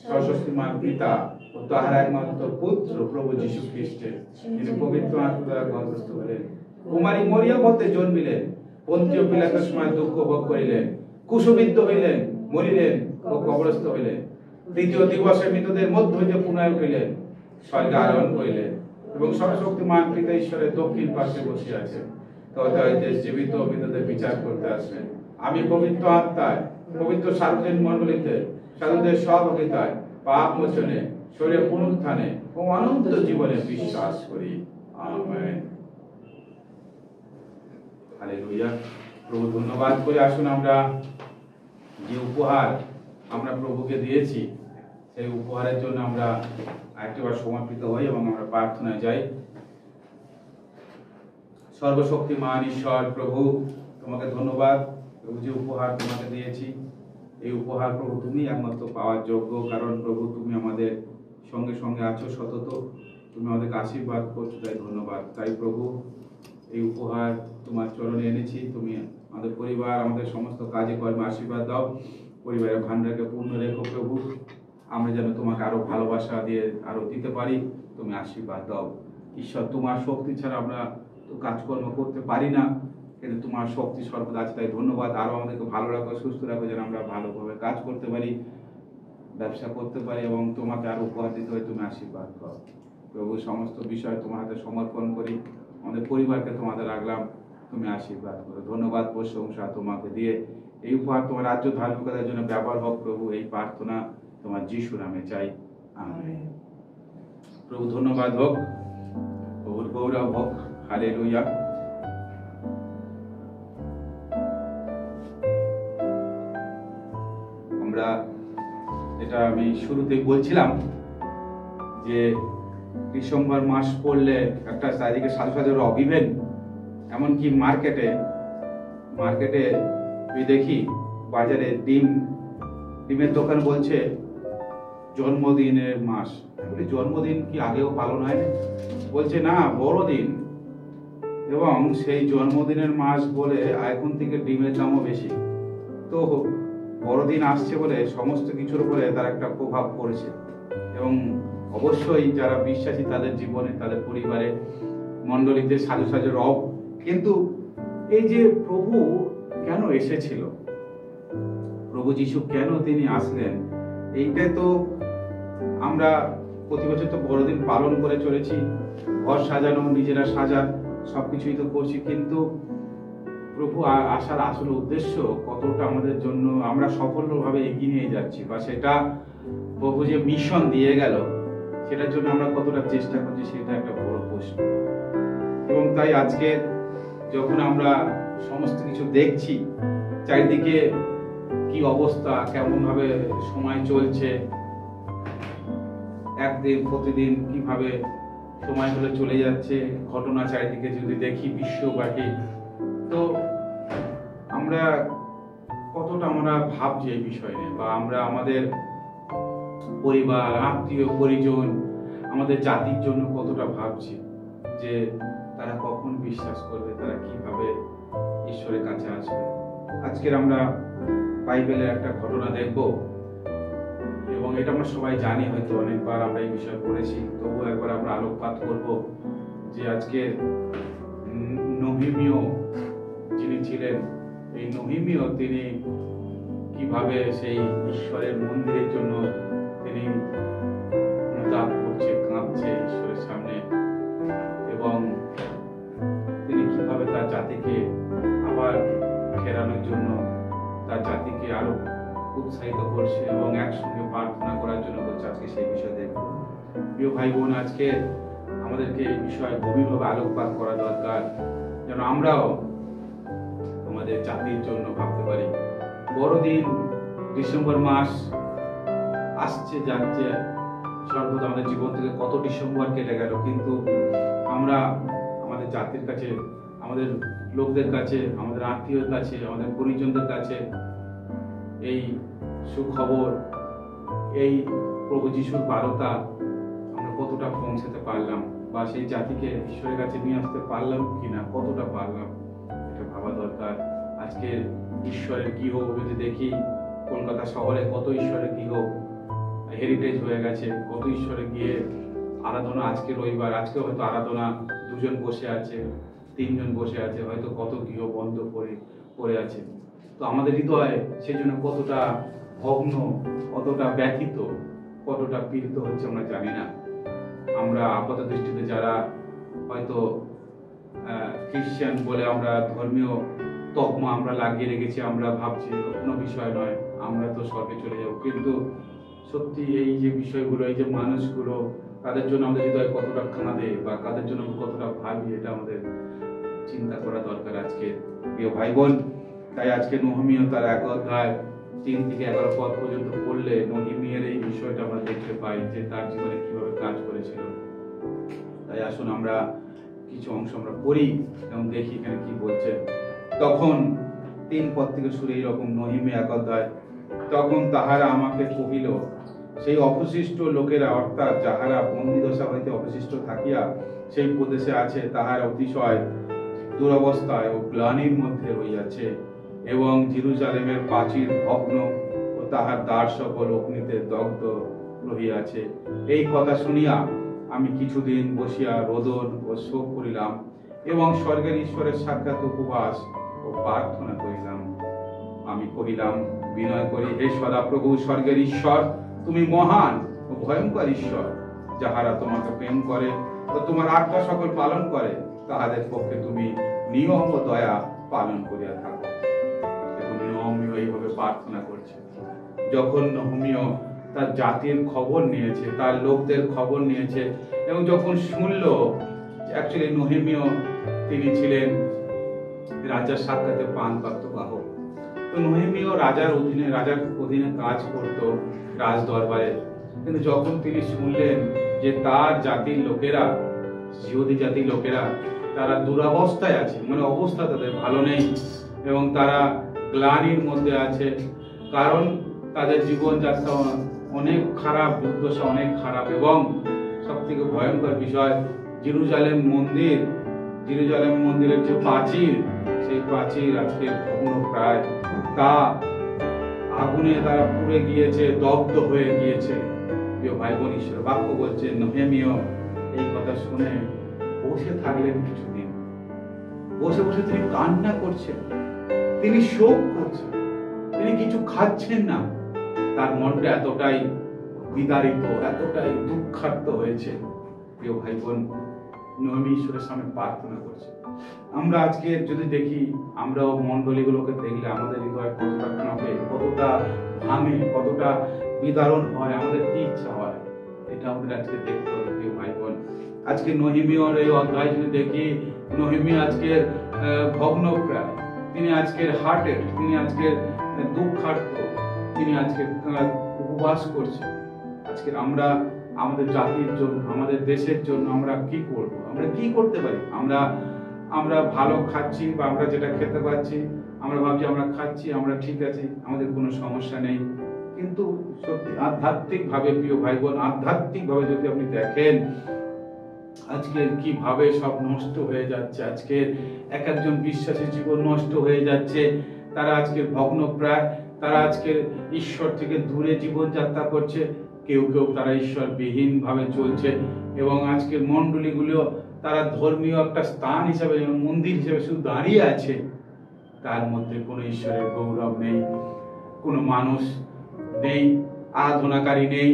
সর্বশক্তিমান পিতা ও তাহার একমাত্র পুত্র প্রভু যীশু খ্রিস্টের, যিনি পবিত্র আত্মা দ্বারা গর্ভস্থ হলেন, কুমারী মরিয়ম হতে জন্মিলেন, পন্তীয় পিলাতের সময় দুঃখ ভোগ করিলেন, ক্রুশবিদ্ধ হইলেন, মরিলেন ও কবরস্থ হইলেন, তৃতীয় দিবসে মৃতদের মধ্য হইতে পুনরায় উঠিলেন, স্বর্গে আরোহণ করিলেন এবং সর্বশক্তিমান পিতা ঈশ্বরের দক্ষিণ পার্শ্বে বসে আছেন। জীবিত ও মৃতদের বিচার করতে আসবেন। আমি পবিত্র আত্মায়, পবিত্র সার্বজনীন মণ্ডলীতে, সাধুদের সহভাগিতায়, পাপ মোচনে, শরীরের পুনরুত্থানে ও অনন্ত জীবনে বিশ্বাস করি, আমেন। হালেলুয়া। প্রভু ধন্যবাদ করে আসুন আমরা যে উপহার আমরা প্রভুকে দিয়েছি, সেই উপহারের জন্য আমরা একটিবার সমর্পিত হই এবং আমরা প্রার্থনায় যাই। সর্বশক্তিমান ঈশ্বর প্রভু, তোমাকে ধন্যবাদ। প্রভু যে উপহার তোমাকে দিয়েছি, এই উপহার প্রভু তুমি একমাত্র পাওয়ার যোগ্য, কারণ প্রভু তুমি আমাদের সঙ্গে সঙ্গে আছো সতত, তুমি আমাদেরকে আশীর্বাদ করছো, তাই ধন্যবাদ। তাই প্রভু এই উপহার তোমার চরণে এনেছি। তুমি আমাদের পরিবার, আমাদের সমস্ত কাজে কর্মে আশীর্বাদ দাও। পরিবারের ভান্ডারকে পূর্ণ রেখো প্রভু, আমরা যেন তোমাকে আরো ভালোবাসা দিয়ে আরো দিতে পারি, তুমি আশীর্বাদ দাও। ঈশ্বর, তোমার শক্তি ছাড়া আমরা তো কাজকর্ম করতে পারি না, কিন্তু তোমার শক্তি সর্বদা আছে, তাই ধন্যবাদ। আরো আমাদেরকে ভালো রাখো, সুস্থ রাখো, যেন আমরা ভালোভাবে কাজ করতে পারি, ব্যবসা করতে পারি এবং তোমাকে আরো উপহার দিতে হয়, তুমি আশীর্বাদ করো প্রভু। সমস্ত বিষয় তোমার হাতে সমর্পণ করি, আমাদের পরিবারকে তোমাদের রাখলাম, তুমি আশীর্বাদ করো। ধন্যবাদ প্রশংসা তোমাকে দিয়ে এই উপহার তোমার রাজ্য ধার্মিকতার জন্য ব্যবহার হোক প্রভু, এই প্রার্থনা তোমার যিশু নামে চাই, আমেন। প্রভু ধন্যবাদ হোক, প্রভুর গৌরব হোক, হালেলুয়া। আমরা এটা আমি শুরুতেই বলছিলাম যে ডিসেম্বর মাস পড়লে একটা চারিদিকে সাধু সাধুর অভিভেদ, এমনকি মার্কেটে দেখি বাজারে ডিমের দোকান বলছে জন্মদিনের মাস। জন্মদিন কি আগেও পালন হয়? বলছে না, বড়দিন, এবং সেই জন্মদিনের মাস বলে এখন থেকে ডিমের দামও বেশি। তো বড়দিন আসছে বলে সমস্ত কিছুর উপরে তার একটা প্রভাব পড়েছে, এবং অবশ্যই যারা বিশ্বাসী তাদের জীবনে, তাদের পরিবারে, মণ্ডলীতে সাজু সাজু রব। কিন্তু এই যে প্রভু কেন এসেছিল, প্রভু যিশু কেন তিনি আসলেন, এইটাই তো আমরা প্রতি বছর তো বড়দিন পালন করে চলেছি, ঘর সাজানো, নিজেরা সাজা, সবকিছুই তো করছি, কিন্তু প্রভু আসার আসল উদ্দেশ্য কতটা আমাদের জন্য আমরা সফলভাবে এগিয়ে নিয়ে যাচ্ছি, বা সেটা প্রভু যে মিশন দিয়ে গেল সেটার জন্য আমরা কতটা চেষ্টা করছি, সেটা একটা বড় প্রশ্ন। এবং তাই আজকে যখন আমরা সমস্ত কিছু দেখছি, চারিদিকে কি অবস্থা, কেমন ভাবে সময় চলছে, একদিন প্রতিদিন কিভাবে সময়গুলো চলে যাচ্ছে, ঘটনা চারিদিকে যদি দেখি বিশ্বব্যাপী, তো আমরা কতটা আমরা ভাবছি এই বিষয় নিয়ে, বা আমরা আমাদের পরিবার, আত্মীয় পরিজন, আমাদের জাতির জন্য কতটা ভাবছি যে তারা কখন বিশ্বাস করবে, তারা কিভাবে ঈশ্বরের কাছে আসবে। আজকের আমরা বাইবেলের একটা ঘটনা দেখব, এবং এটা আমরা সবাই জানি, হয়তো অনেকবার আমরা এই বিষয়ে পড়েছি, তবুও একবার আমরা আলোকপাত করব যে আজকে নহিমীয় যিনি ছিলেন, এই নহিমীয় তিনি কিভাবে সেই ঈশ্বরের মন্দিরের জন্য তিনি অনুতাপ করছে, কাঁদছে ঈশ্বরের সামনে, এবং তিনি কিভাবে তার জাতিকে আবার ফেরানোর জন্য তার জাতিকে আরো উৎসাহিত করছে এবং একসঙ্গে প্রার্থনা করার জন্য বলছে। আজকে সেই বিষয় দেখব। প্রিয় ভাই বোন, আজকে আমাদেরকে এই বিষয়ে গভীরভাবে আলোকপাত করা দরকার, যেন আমরাও আমাদের জাতির জন্য ভাবতে পারি। বড়দিন, ডিসেম্বর মাস আসছে যাচ্ছে, সর্বদা আমাদের জীবন থেকে কত ডিসেম্বর কেটে গেল, কিন্তু আমরা আমাদের জাতির কাছে, আমাদের লোকদের কাছে, আমাদের আত্মীয়র কাছে, আমাদের পরিজনদের কাছে এই সুখবর, এই প্রভু যিশুর বার্তা আমরা কতটা পৌঁছাতে পারলাম, বা সেই জাতিকে ঈশ্বরের কাছে নিয়ে আসতে পারলাম কিনা, কতটা পারলাম, এটা ভাবা দরকার। আজকে ঈশ্বরের গৃহ যদি দেখি, কলকাতা শহরে কত ঈশ্বরের গৃহ হেরিটেজ হয়ে গেছে, কত ঈশ্বরে গিয়ে আরাধনা। আজকে রবিবার, আজকে হয়তো আরাধনা 2 জন বসে আছে, 3 জন বসে আছে, হয়তো কত গৃহ বন্ধ পড়ে আছে। তো আমাদের হৃদয়ে সেই জন্য কতটা ভগ্ন, কতটা ব্যথিত, কতটা পীড়িত হচ্ছে আমরা জানি না। আমরা আপাত দৃষ্টিতে যারা হয়তো খ্রিস্টান বলে আমরা ধর্মীয় তকমা আমরা লাগিয়ে রেখেছি, আমরা ভাবছি কোনো বিষয় নয়, আমরা তো স্বর্গে চলে যাব। কিন্তু সত্যি এই যে বিষয়গুলো, এই যে মানুষগুলো, তাদের জন্য আমাদের হৃদয় কতটা কাঁদে বা তাদের জন্য কতটা ভাবি, এটা আমাদের চিন্তা করা দরকার আজকে প্রিয় ভাই বোন। তাই আজকে নহমীয় তার 1 অধ্যায় 3 থেকে 11 পদ পর্যন্ত পড়লে নহমীয়ের এই বিষয়টা আমরা দেখতে পাই যে তার জীবনে কিভাবে কাজ করেছিল। তাই আসুন আমরা কিছু অংশ আমরা পড়ি এবং দেখি এখানে কি বলছে। তখন 3 পদ থেকে শুরু এইরকম, নহমীয় 1 অধ্যায়। তখন তাহারা আমাকে কহিল, সেই অবশিষ্ট লোকেরা, অর্থাৎ যাহারা বন্দিদশা হইতে অবশিষ্ট থাকিয়া সেই প্রদেশে আছে, তাহারা অতিশয় দুরবস্থায় ও গ্লানির মধ্যে রইয়াছে, এবং জেরুজালেমের প্রাচীর ভগ্ন ও তাহার দ্বার সকল অগ্নিতে দগ্ধ রহিয়াছে। এই কথা শুনিয়া আমি কিছুদিন বসিয়া রোদন ও শোক করিলাম, এবং স্বর্গের ঈশ্বরের সাক্ষাৎ উপবাস ও প্রার্থনা করিলাম। আমি কহিলাম বিনয় করি, হে সদাপ্রভু স্বর্গের ঈশ্বর, তুমি মহান ও ভয়ঙ্কর ঈশ্বর। যাহারা তোমাকে প্রেম করে ও তোমার আজ্ঞা সকল পালন করে, তাহাদের পক্ষে তুমি নিয়ম ও দয়া পালন করিয়া থাকো। নহমীয় এইভাবে প্রার্থনা করছে। যখন নহমীয় তার জাতির খবর নিয়েছে, তার লোকদের খবর নিয়েছে, এবং যখন শুনলো, অ্যাকচুয়ালি নহমীয় তিনি ছিলেন রাজার সাক্ষাতে পানপাত্র বাহক। তো নহমীয় রাজার অধীনে কাজ করতো রাজ দরবারে। কিন্তু যখন তিনি শুনলেন যে তার জাতির লোকেরা, জিহুদি জাতির লোকেরা, তারা দুরবস্থায় আছে, মানে অবস্থা তাদের ভালো নেই, এবং তারা গ্লানির মধ্যে আছে, কারণ তাদের জীবনযাত্রা অনেক খারাপ, দুর্দশা অনেক খারাপ। এবং সব থেকে ভয়ঙ্কর বিষয়, জেরুজালেম মন্দিরের যে প্রাচীর, সেই প্রাচীর আজকে প্রায় তা আগুনে তারা পুড়ে গিয়েছে, দগ্ধ হয়ে গিয়েছে। প্রিয় ভাই বোন, ঈশ্বর বাক্য বলছে নহমীয় এই কথা শুনে বসে থাকলেন কিছুদিন। বসে বসে তিনি কান্না করছেন, তিনি শোক করছেন, তিনি কিছু খাচ্ছেন না। তার মনটা এতটাই বিদারিত, এতটাই দুঃখার্ত হয়েছে। প্রিয় ভাই বোন, নহমীয় ঈশ্বরের সামনে প্রার্থনা করছে। আমরা আজকে যদি দেখি, আমরাও মন্ডলীগুলোকে দেখলে আমাদের হৃদয় কতটা কাঁপে, কতটা ভাঙে, কতটা বিদারণ হয়, আমাদের কি ইচ্ছা হয়, এটা আমাদের আজকে দেখতে হবে। প্রিয় ভাই বোন, আজকে নহমীয়র এই অধ্যায় যদি দেখি, নহমীয় আজকের ভগ্নপ্রায়, তিনি আজকের হার্টেড, তিনি আজকের দুঃখার্ত, তিনি আজকে উপবাস করছেন। আজকে আমরা আমাদের জাতির জন্য, আমাদের দেশের জন্য আমরা কি করব, আমরা কি করতে পারি? আমরা ভালো খাচ্ছি, বা আমরা যেটা খেতে পাচ্ছি, আমরা ভাবছি আমরা খাচ্ছি, আমরা ঠিক আছি, আমাদের কোনো সমস্যা নেই। কিন্তু সত্যি আধ্যাত্মিক ভাবে, প্রিয় ভাই বোন, আধ্যাত্মিক ভাবে যদি আপনি দেখেন, আজকে কিভাবে সব নষ্ট হয়ে যাচ্ছে, আজকে এক একজন বিশ্বাসী জীবন নষ্ট হয়ে যাচ্ছে। তারা আজকে ভগ্নপ্রায়, তারা আজকে ঈশ্বর থেকে দূরে জীবনযাত্রা করছে। কেউ কেউ তারা ঈশ্বর বিহীন ভাবে চলছে, এবং আজকের মন্ডলীগুলো তারা ধর্মীয় একটা স্থান হিসাবে, মন্দির হিসেবে শুধু দাঁড়িয়ে আছে। তার মধ্যে কোনো ঈশ্বরের গৌরব নেই, কোনো মানুষ নেই, আরাধনাকারী নেই,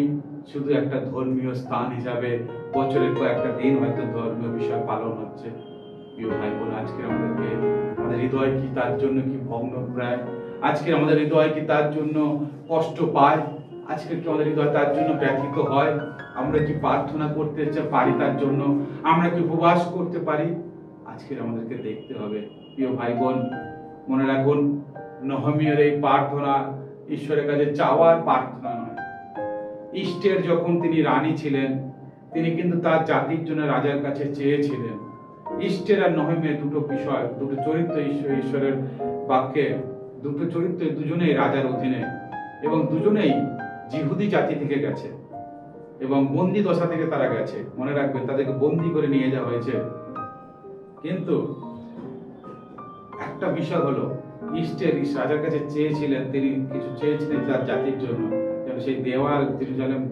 শুধু একটা ধর্মীয় স্থান হিসাবে বছরের কয়েকটা দিন হয়তো ধর্মীয় বিষয় পালন হচ্ছে। প্রিয় ভাই বোন, আজকে আমাদের হৃদয় কি তার জন্য কি ভগ্নপ্রায়? আজকে আমাদের হৃদয় কি তার জন্য কষ্ট পায়? আজকে কি আমাদের হৃদয় তার জন্য ব্যথিত হয়? আমরা কি প্রার্থনা করতে পারি তার জন্য? আমরা কি উপবাস করতে পারি? আজকে আমাদেরকে দেখতে হবে। প্রিয় ভাই বোন, মনে রাখুন, নেহেমিয়ার এই প্রার্থনা ঈশ্বরের কাছে চাওয়ার প্রার্থনা নয়। ইস্টের যখন তিনি রানী ছিলেন, তিনি কিন্তু তার জাতির জন্য রাজার কাছে চেয়েছিলেন। ইস্টের আর নেহেমিয়া দুটো বিষয়, দুটো চরিত্র ঈশ্বরের বাক্যে, দুটো চরিত্র, দুজনেই রাজার অধীনে এবং দুজনেই জিহুদি জাতি থেকে গেছে এবং বন্দি দশা থেকে তারা গেছে। মনে রাখবেন, তাদেরকে বন্দি করে নিয়ে যাওয়া হয়েছে। কিন্তু একটা বিষয় হলো, ইস্টের রাজার কাছে চেয়েছিলেন, তিনি কিছু চেয়েছিলেন তার জাতির জন্য, যেন সেই দেওয়াল জেরুজালেম,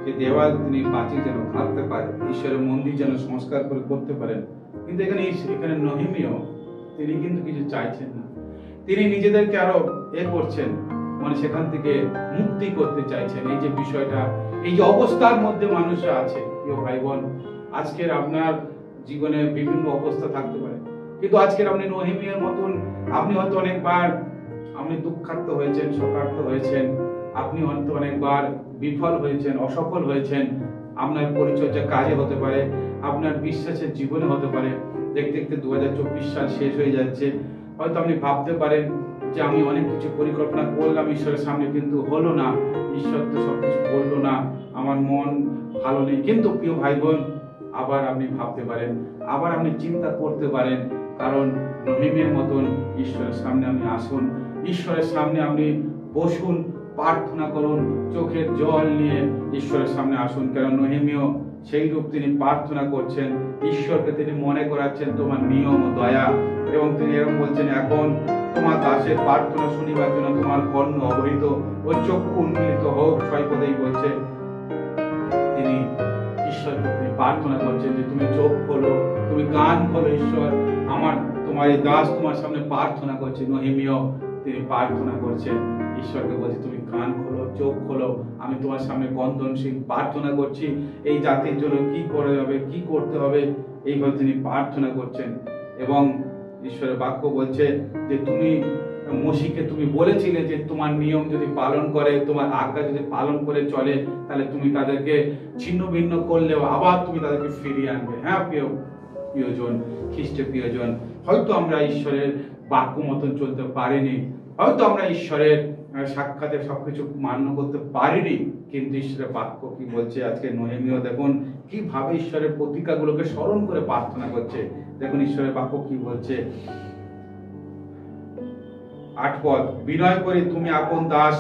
সেই দেওয়াল তিনি বাঁচিয়ে যেন থাকতে পারে, ঈশ্বরের মন্দির যেন সংস্কার করে করতে পারেন। কিন্তু এখানে নেহেমিয়া তিনি কিন্তু কিছু চাইছেন না। তিনি নিজেদেরকে আরো করছেন, মানে সেখান থেকে মুক্তি করতে চাইছেন। এই যে বিষয়টা, এই যে অবস্থার মধ্যে মানুষরা আছে, প্রিয় ভাই বোন, আজকের আপনার জীবনে বিভিন্ন অবস্থা থাকতে পারে, কিন্তু আজকের আপনি নেহেমিয়ার মতন, আপনি হয়তো অনেকবার আপনি দুঃখার্ত হয়েছেন, শোকার্ত হয়েছেন, আপনি হয়তো অনেকবার বিফল হয়েছেন, অসফল হয়েছেন। আপনার পরিচর্যা কাজে হতে পারে, আপনার বিশ্বাসের জীবনে হতে পারে। দেখতে দেখতে 2024 সাল শেষ হয়ে যাচ্ছে। হয়তো আপনি ভাবতে পারেন যে আমি অনেক কিছু পরিকল্পনা করলাম ঈশ্বরের সামনে, কিন্তু হলো না, ঈশ্বর তো সবকিছু বললো না, আমার মন ভালো নেই। কিন্তু প্রিয় ভাই বোন, আবার আপনি ভাবতে পারেন, আবার আপনি চিন্তা করতে পারেন, কারণ নেহেমিয়ার মতন ঈশ্বরের সামনে আপনি আসুন, ঈশ্বরের সামনে আপনি বসুন, প্রার্থনা করুন, চোখের জল নিয়ে ঈশ্বরের সামনে আসুন। কারণ নেহেমিয়া সেই রূপ তিনি প্রার্থনা করছেন, ঈশ্বরকে তিনি মনে করাচ্ছেন তোমার নিয়ম ও দয়া, এবং তিনি এরকম বলছেন, এখন তোমার দাসের প্রার্থনা শুনিবার জন্য তোমার কর্ণ অবহিত ও চক্ষু উন্মিলিত হোক। 6 পদেই বলছে, তিনি ঈশ্বরকে প্রার্থনা করছেন যে তুমি চোখ খোলো, তুমি কান খোলো, ঈশ্বর আমার, তোমার এই দাস তোমার সামনে প্রার্থনা করছে। নেহেমিয়া তিনি প্রার্থনা করছেন, ঈশ্বরকে বলছে তুমি কান খোলো, চোখ খোলো, আমি তোমার সামনে বন্দনশীল প্রার্থনা করছি, এই জাতির জন্য কি করা যাবে, কি করতে হবে, এইভাবে তিনি প্রার্থনা করছেন। এবং ঈশ্বরের বাক্য বলছে যে তুমি মসিকে তুমি বলেছিলে যে তোমার নিয়ম যদি পালন করে, তোমার আজ্ঞা যদি পালন করে চলে, তাহলে তুমি তাদেরকে ছিন্ন ভিন্ন করলেও আবার তুমি তাদেরকে ফিরিয়ে আনবে। হ্যাঁ প্রিয়জন, খ্রিস্টের প্রিয়জন, হয়তো আমরা ঈশ্বরের বাক্য মতন চলতে পারিনি, হয়তো আমরা ঈশ্বরের সাক্ষাতে সবকিছু মান্য করতে পারিনি, কিন্তু ঈশ্বরের বাক্য কি বলছে আজকে নেহেমিয়া দেখুন কিভাবে ঈশ্বরের প্রতিজ্ঞাগুলোকে স্মরণ করে প্রার্থনা করছে। দেখুন ঈশ্বরের বাক্য কি বলছে, 8 পদ, বিনয় করে তুমি আপন দাস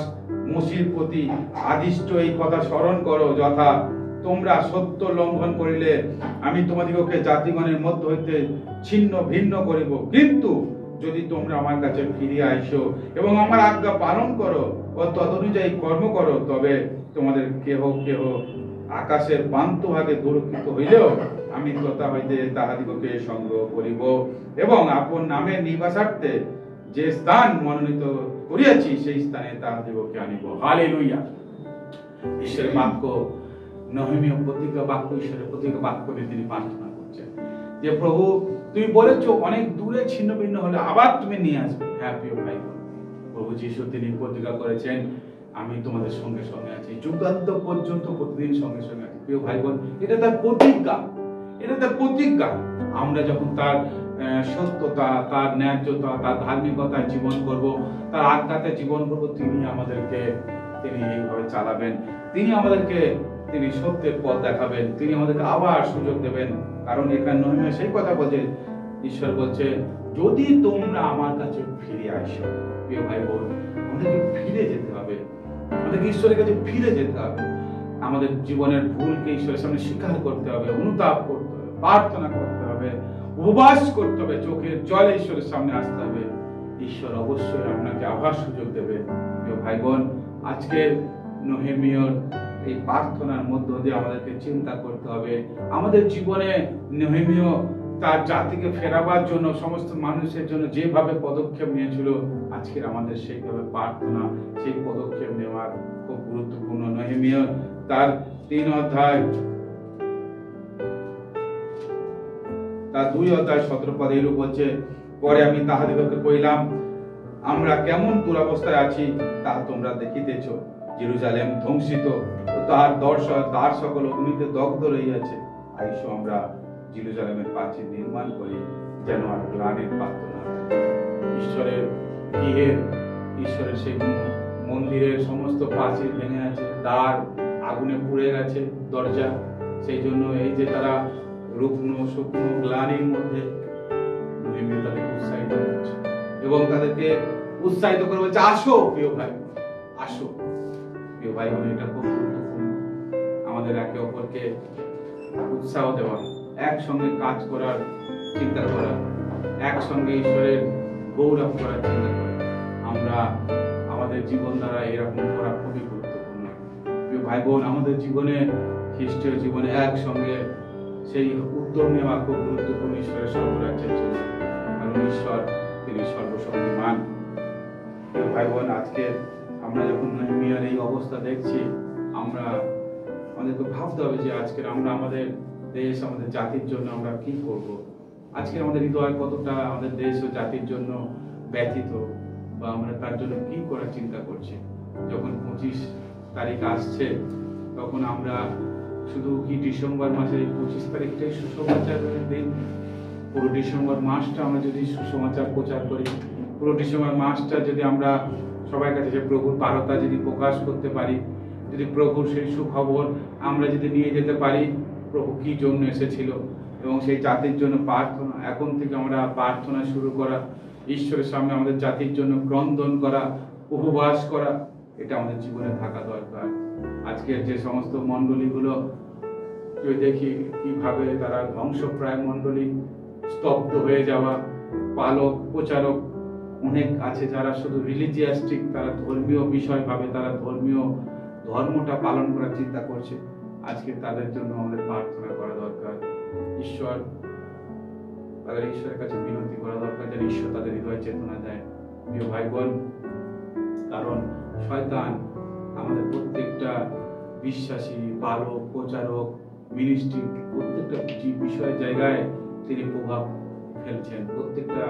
মসির প্রতি আদিষ্ট এই কথা স্মরণ করো, যথা তোমরা সত্য লঙ্ঘন করিলে আমি তোমাদিগকে জাতিগণের মধ্য হইতে ছিন্ন ভিন্ন করিব, কিন্তু যদি তোমরা আমার কাছে ফিরিয়ে আইসো এবং আমার আজ্ঞা পালন করো ও তদনুযায়ী কর্ম করো, তবে তোমাদের কেহ কেহ আকাশের প্রান্তভাগে দুরক্ষিত হইলেও আমি তথা হইতে তাহাদিগকে সংগ্রহ করিব এবং আপন নামের নিবাসার্থে যে স্থান মনোনীত করিয়াছি সেই স্থানে তাহাদিগকে আনিব। হালেলুয়া। ঈশ্বরের বাক্য, নেহেমিয়া প্রতিজ্ঞা বাক্য, ঈশ্বরের প্রতিজ্ঞা বাক্য নিয়ে তিনি প্রার্থনা করছেন যে প্রভু তুমি বলেছো অনেক দূরে ছিন্ন ভিন্ন হলে আবার তুমি নিয়ে আসবে। হ্যাঁ প্রিয় ভাই, প্রভু যিশু তিনি প্রতিজ্ঞা করেছেন আমি তোমাদের সঙ্গে সঙ্গে আছি, যুগান্ত পর্যন্ত প্রতিদিন সঙ্গে সঙ্গে আছি। প্রিয় ভাই বোন, এটা তার প্রতিজ্ঞা, এটা তার প্রতিজ্ঞা। আমরা যখন তার সত্যতা, তার ন্যায্যতা, তার ধার্মিকতায় জীবন করব, তার আজ্ঞাতে জীবন করব, তিনি আমাদেরকে তিনি এইভাবে চালাবেন, তিনি আমাদেরকে তিনি সত্যের পথ দেখাবেন, তিনি আমাদেরকে আবার সুযোগ দেবেন। কারণ এখানে নেহেমিয়া সেই কথা বলছে, ঈশ্বর বলছে যদি তোমরা আমার কাছে ফিরে আসো। প্রিয় ভাই বোন, আমাদেরকে ফিরে যেতে হবে, আমাদেরকে ঈশ্বরের কাছে ফিরে যেতে হবে, আমাদের জীবনের ভুলকে ঈশ্বরের সামনে স্বীকার করতে হবে, অনুতাপ করতে হবে, প্রার্থনা করতে হবে, উপবাস করতে হবে, চোখের জলে ঈশ্বরের সামনে আসতে হবে। ঈশ্বর অবশ্যই আপনাকে আবার সুযোগ দেবে। প্রিয় ভাই বোন, আজকের নেহেমিয়ার এই প্রার্থনার মধ্য দিয়ে আমাদেরকে চিন্তা করতে হবে, আমাদের জীবনে নেহেমিয়া তার জাতিকে ফেরাবার জন্য, সমস্ত মানুষের জন্য যেভাবে পদক্ষেপ নিয়েছিল, আজকের আমাদের সেইভাবে প্রার্থনা, সেই পদক্ষেপ নেওয়ার খুব গুরুত্বপূর্ণ। নেহেমিয়া তার 3 অধ্যায়, তার 2 অধ্যায় 17 পদে এরূপ বলছে, পরে আমি তাহাদিগকে কইলাম আমরা কেমন দুরবস্থায় আছি তা তোমরা দেখিতেছ, জেরুজালেম ধ্বংসিত ও তার দ্বার সকল অগ্নিতে দগ্ধ রহিয়াছে, আইসো আমরা জেরুজালেমের প্রাচীর নির্মাণ করি, যেন আর গ্লানির পাত্র না থাকে। ঈশ্বরের গৃহের ঈশ্বরের সেই মন্দিরের সমস্ত প্রাচীর ভেঙে আছে, দ্বার আগুনে পুড়ে গেছে, দরজা। সেই জন্য এই যে তারা রুগ্ন শুকনো গ্লানির মধ্যে নেহেমিয়া তাদেরকে উৎসাহিত করছে এবং তাদেরকে উৎসাহিত করে বলছে, আসো প্রিয় ভাই, আসো প্রিয় ভাই বোন। এটা খুব গুরুত্বপূর্ণ আমাদের একে অপরকে উৎসাহ দেওয়া, একসঙ্গে কাজ করার চিন্তা করা, একসঙ্গে ঈশ্বরের গৌরব করার চিন্তা করা। আমরা আমাদের জীবন দ্বারা এরকম করা খুবই গুরুত্বপূর্ণ প্রিয় ভাই বোন। আমাদের জীবনে, খ্রিস্টীয় জীবনে একসঙ্গে সেই উদ্যোগ নেওয়া খুব গুরুত্বপূর্ণ ঈশ্বরের সর্বরাজ্যের জন্য, কারণ ঈশ্বর তিনি সর্বশক্তিমান। প্রিয় ভাই বোন, আজকে আমরা যখন নেহেমিয়ার এই অবস্থা দেখছি, আমাদেরকে ভাবতে হবে যে আজকের আমরা আমাদের দেশ, আমাদের জাতির জন্য আমরা কি করব। আজকে আমাদের হৃদয় কতটা আমাদের দেশ ও জাতির জন্য ব্যথিত, বা আমরা তার জন্য কি করার চিন্তা করছি। যখন 25 তারিখ আসছে, তখন আমরা শুধু কি ডিসেম্বর মাসের 25 তারিখটাই সুসমাচারের দিন? পুরো ডিসেম্বর মাসটা আমরা যদি সুসমাচার প্রচার করি, পুরো ডিসেম্বর মাসটা যদি আমরা সবার কাছে যে প্রভুর বার্তা যদি প্রকাশ করতে পারি, যদি প্রভুর সেই সুখবর আমরা যদি নিয়ে যেতে পারি, প্রভু কি জন্য এসেছিল, এবং সেই জাতির জন্য প্রার্থনা, এখন থেকে আমরা প্রার্থনা শুরু করা, ঈশ্বরের সামনে আমাদের জাতির জন্য ক্রন্দন করা, উপবাস করা, এটা আমাদের জীবনে থাকা দরকার। আজকের যে সমস্ত মণ্ডলীগুলো দেখি কিভাবে তারা ধ্বংসপ্রায় মণ্ডলী, স্তব্ধ হয়ে যাওয়া, পালক প্রচারক অনেক আছে যারা শুধু রিলিজিয়াস্টিক, তারা ধর্মীয় বিষয় ভাবে, তারা ধর্মটা পালন করার চিন্তা করছে। আজকে তাদের জন্য আমাদের প্রার্থনা করা দরকার, ঈশ্বরের কাছে বিনতি করা দরকার যেন ঈশ্বর তাদের হৃদয়ে চেতনা দেয় প্রিয় ভাই বোন। কারণ শয়তান আমাদের প্রত্যেকটা বিশ্বাসী, পালক, প্রচারক, মিনিস্ট্রি, প্রত্যেকটা বিষয় জায়গায় তিনি প্রভাব ফেলছেন, প্রত্যেকটা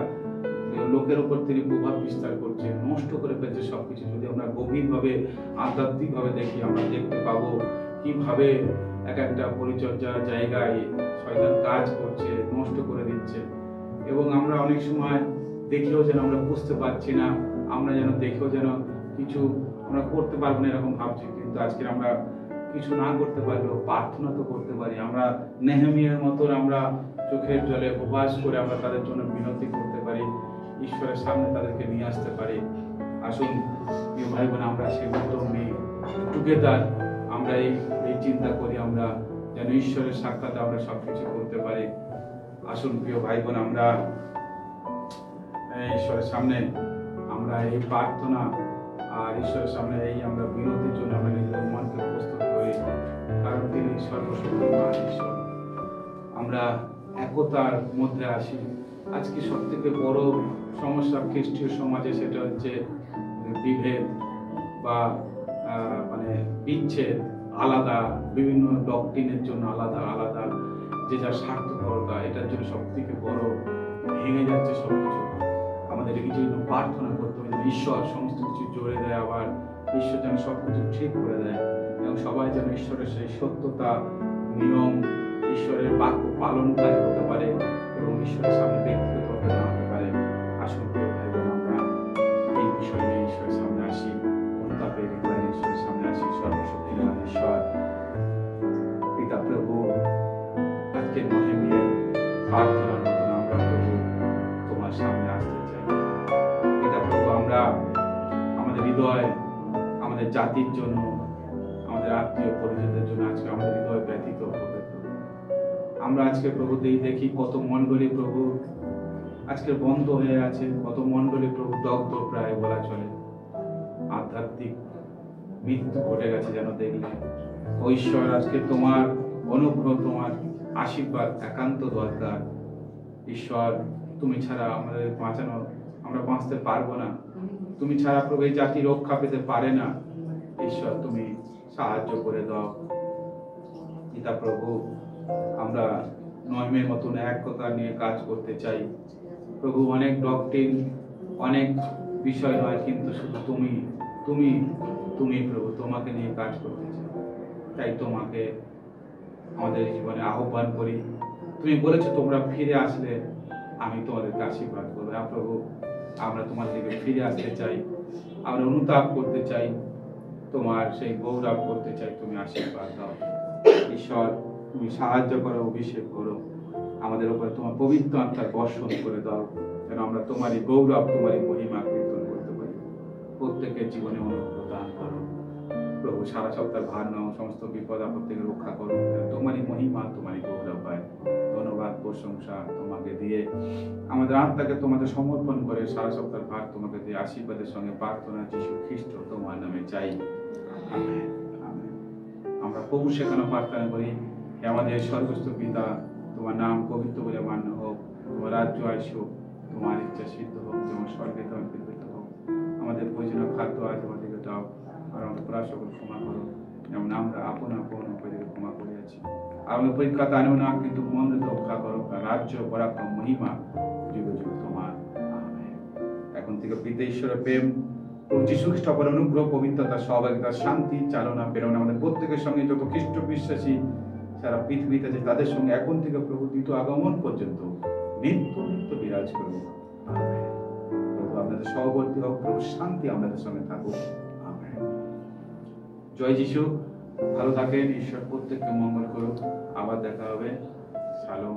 লোকের উপর তিনি প্রভাব বিস্তার করছেন, নষ্ট করে ফেলছে সবকিছু। যদি আমরা গভীরভাবে আধ্যাত্মিকভাবে দেখি, আমরা দেখতে পাবো কিভাবে এক একটা পরিচর্যার জায়গায় শয়তান কাজ করছে, নষ্ট করে দিচ্ছে। এবং আমরা অনেক সময় দেখেও যেন আমরা বুঝতে পারছি না, আমরা যেন দেখেও যেন কিছু আমরা করতে পারবো না এরকম ভাবছি। কিন্তু আজকে আমরা কিছু না করতে পারলেও প্রার্থনা তো করতে পারি। আমরা নেহেমিয়ার মতন আমরা চোখের জলে উপবাস করে আমরা তাদের জন্য বিনতি করতে পারি, ঈশ্বরের সামনে তাদেরকে নিয়ে আসতে পারি। আসুন প্রিয় ভাই বোন, আমরা সেই উদ্যোগ নিই, টুগেদার আমরা এই চিন্তা করি, আমরা যেন ঈশ্বরের সাক্ষাতে আমরা সবকিছু করতে পারি। আসুন প্রিয় ভাই বোন, আমরা ঈশ্বরের সামনে আমরা এই প্রার্থনা আর ঈশ্বরের সামনে এই আমরা বিনতির জন্য আমরা নিজেদের মনকে প্রস্তুত করি, কারণ তিনি সর্বশক্তিমান ঈশ্বর। আমরা একতার মধ্যে আসি। আজকে সব থেকে বড় সমস্যা খ্রিস্টীয় সমাজে সেটা হচ্ছে বিভেদ বা বিচ্ছেদ, আলাদা বিভিন্ন ডক্ট্রিনের জন্য আলাদা যে যার স্বার্থপরতা, এটার জন্য সব থেকে বড় ভেঙে যাচ্ছে সবকিছু। আমাদের কিছু প্রার্থনা করতে হবে যেন ঈশ্বর সমস্ত কিছু জোরে দেয়, আবার ঈশ্বর যেন সবকিছু ঠিক করে দেয়, এবং সবাই যেন ঈশ্বরের সেই সত্যতা, নিয়ম, ঈশ্বরের বাক্য পালনকারী হতে পারে এবং ঈশ্বরের সামনে ব্যক্তিগতভাবে দাঁড়াতে পারে। আসুন প্রিয় ভাই বোন, আমরা এই বিষয় নিয়ে ঈশ্বরের সামনে আসি, অনুতাপের হৃদয়ে ঈশ্বরের সামনে আসি। সর্বশক্তিমান ঈশ্বর পিতা প্রভু, আজকে নেহেমিয়ার প্রার্থনার মতন আমরা প্রভু তোমার সামনে আসতে চাই। পিতা প্রভু, আমরা আমাদের হৃদয়, আমাদের জাতির জন্য, আমাদের আত্মীয় পরিজনদের জন্য আজকে আমাদের হৃদয় ব্যথিত হবে। আমরা আজকে প্রভুতেই দেখি কত মণ্ডলী প্রভু আজকে বন্ধ হয়ে আছে, কত মণ্ডলী প্রভু দগ্ধ প্রায় বলা চলে। আধ্যাত্মিক মৃত্যু ঘটে গেছে যেন দেখলে। ও ঈশ্বর, আজকে তোমার অনুগ্রহ, তোমার আশীর্বাদ একান্ত দরকার। ঈশ্বর, তুমি ছাড়া আমাদের বাঁচানো, আমরা বাঁচতে পারবো না। তুমি ছাড়া প্রভু এই জাতি রক্ষা পেতে পারে না। ঈশ্বর, তুমি সাহায্য করে দাও। পিতা প্রভু, আমরা নেহেমিয়ার মতন একতা নিয়ে কাজ করতে চাই প্রভু। অনেক ডক্ট্রিন, অনেক বিষয় নয়, কিন্তু শুধু তুমি তুমি তুমি প্রভু, তোমাকে নিয়ে কাজ করতে চাই। তাই তোমাকে আমাদের জীবনে আহ্বান করি। তুমি বলেছো তোমরা ফিরে আসলে আমি তোমাদেরকে আশীর্বাদ করবো। প্রভু, আমরা তোমার দিকে ফিরে আসতে চাই, আমরা অনুতাপ করতে চাই, তোমার সেই গৌরব করতে চাই। তুমি আশীর্বাদ দাও ঈশ্বর, তুমি সাহায্য করো, অভিষেক করো আমাদের উপরে, তোমার পবিত্র আত্মার বর্ষণ করে দাও, যেন আমরা তোমারই গৌরব, তোমারই মহিমা কীর্তন করতে পারি। প্রত্যেকের জীবনে অনুগ্রহ দান করো প্রভু। সারা সপ্তাহ ভার নাও, সমস্ত বিপদ আপদ থেকে রক্ষা করো, তোমারই মহিমা, তোমারই গৌরব হয়। ধন্যবাদ, প্রশংসা তোমাকে দিয়ে, আমাদের আত্মাকে তোমাদের সমর্পণ করে সারা সপ্তাহ ভার তোমাকে দিয়ে আশীর্বাদের সঙ্গে প্রার্থনা যীশু খ্রিস্ট তোমার নামে চাই, আমেন। আমেন। আমরা প্রভু সেখানে প্রার্থনা করি, হে আমাদের স্বর্গস্থ পিতা, তোমার নাম পবিত্র বলে মান্য হোক, তোমার রাজ্য আসুক, তোমার ইচ্ছা সিদ্ধ হোক, যেমন স্বর্গে তেমন পৃথিবীতে হোক। আমাদের প্রয়োজনীয় খাদ্য আজ আমাদেরকে দাও, আর আমাদের পরাশকল ক্ষমা করো, যেমন আমরা আপন আপন অপরাধীকে ক্ষমা করিয়াছি। আর আমাদের পরীক্ষাতে আনো না, কিন্তু মন্দ রক্ষা করো, রাজ্য পরাক্রম মহিমা যুগ যুগ তোমার, আমেন। এখন থেকে পিতা ঈশ্বরের প্রেম, প্রভু যীশু খ্রিস্ট অপর অনুগ্রহ, পবিত্রতা, সহভাগিতা, শান্তি, চালনা, প্রেরণা আমাদের প্রত্যেকের সঙ্গে যত খ্রিস্ট বিশ্বাসী সারা পৃথিবীতে আছে তাদের সঙ্গে এখন থেকে প্রভু দ্বিতীয় আগমন পর্যন্ত নিত্য নিত্য বিরাজ করবে, আমেন। প্রভু আপনাদের সহবর্তী হোক, প্রভু শান্তি আমাদের সঙ্গে থাকুক, আমেন। জয় যিশু, ভালো থাকেন, ঈশ্বর প্রত্যেককে মঙ্গল করুক। আবার দেখা হবে, শালোম।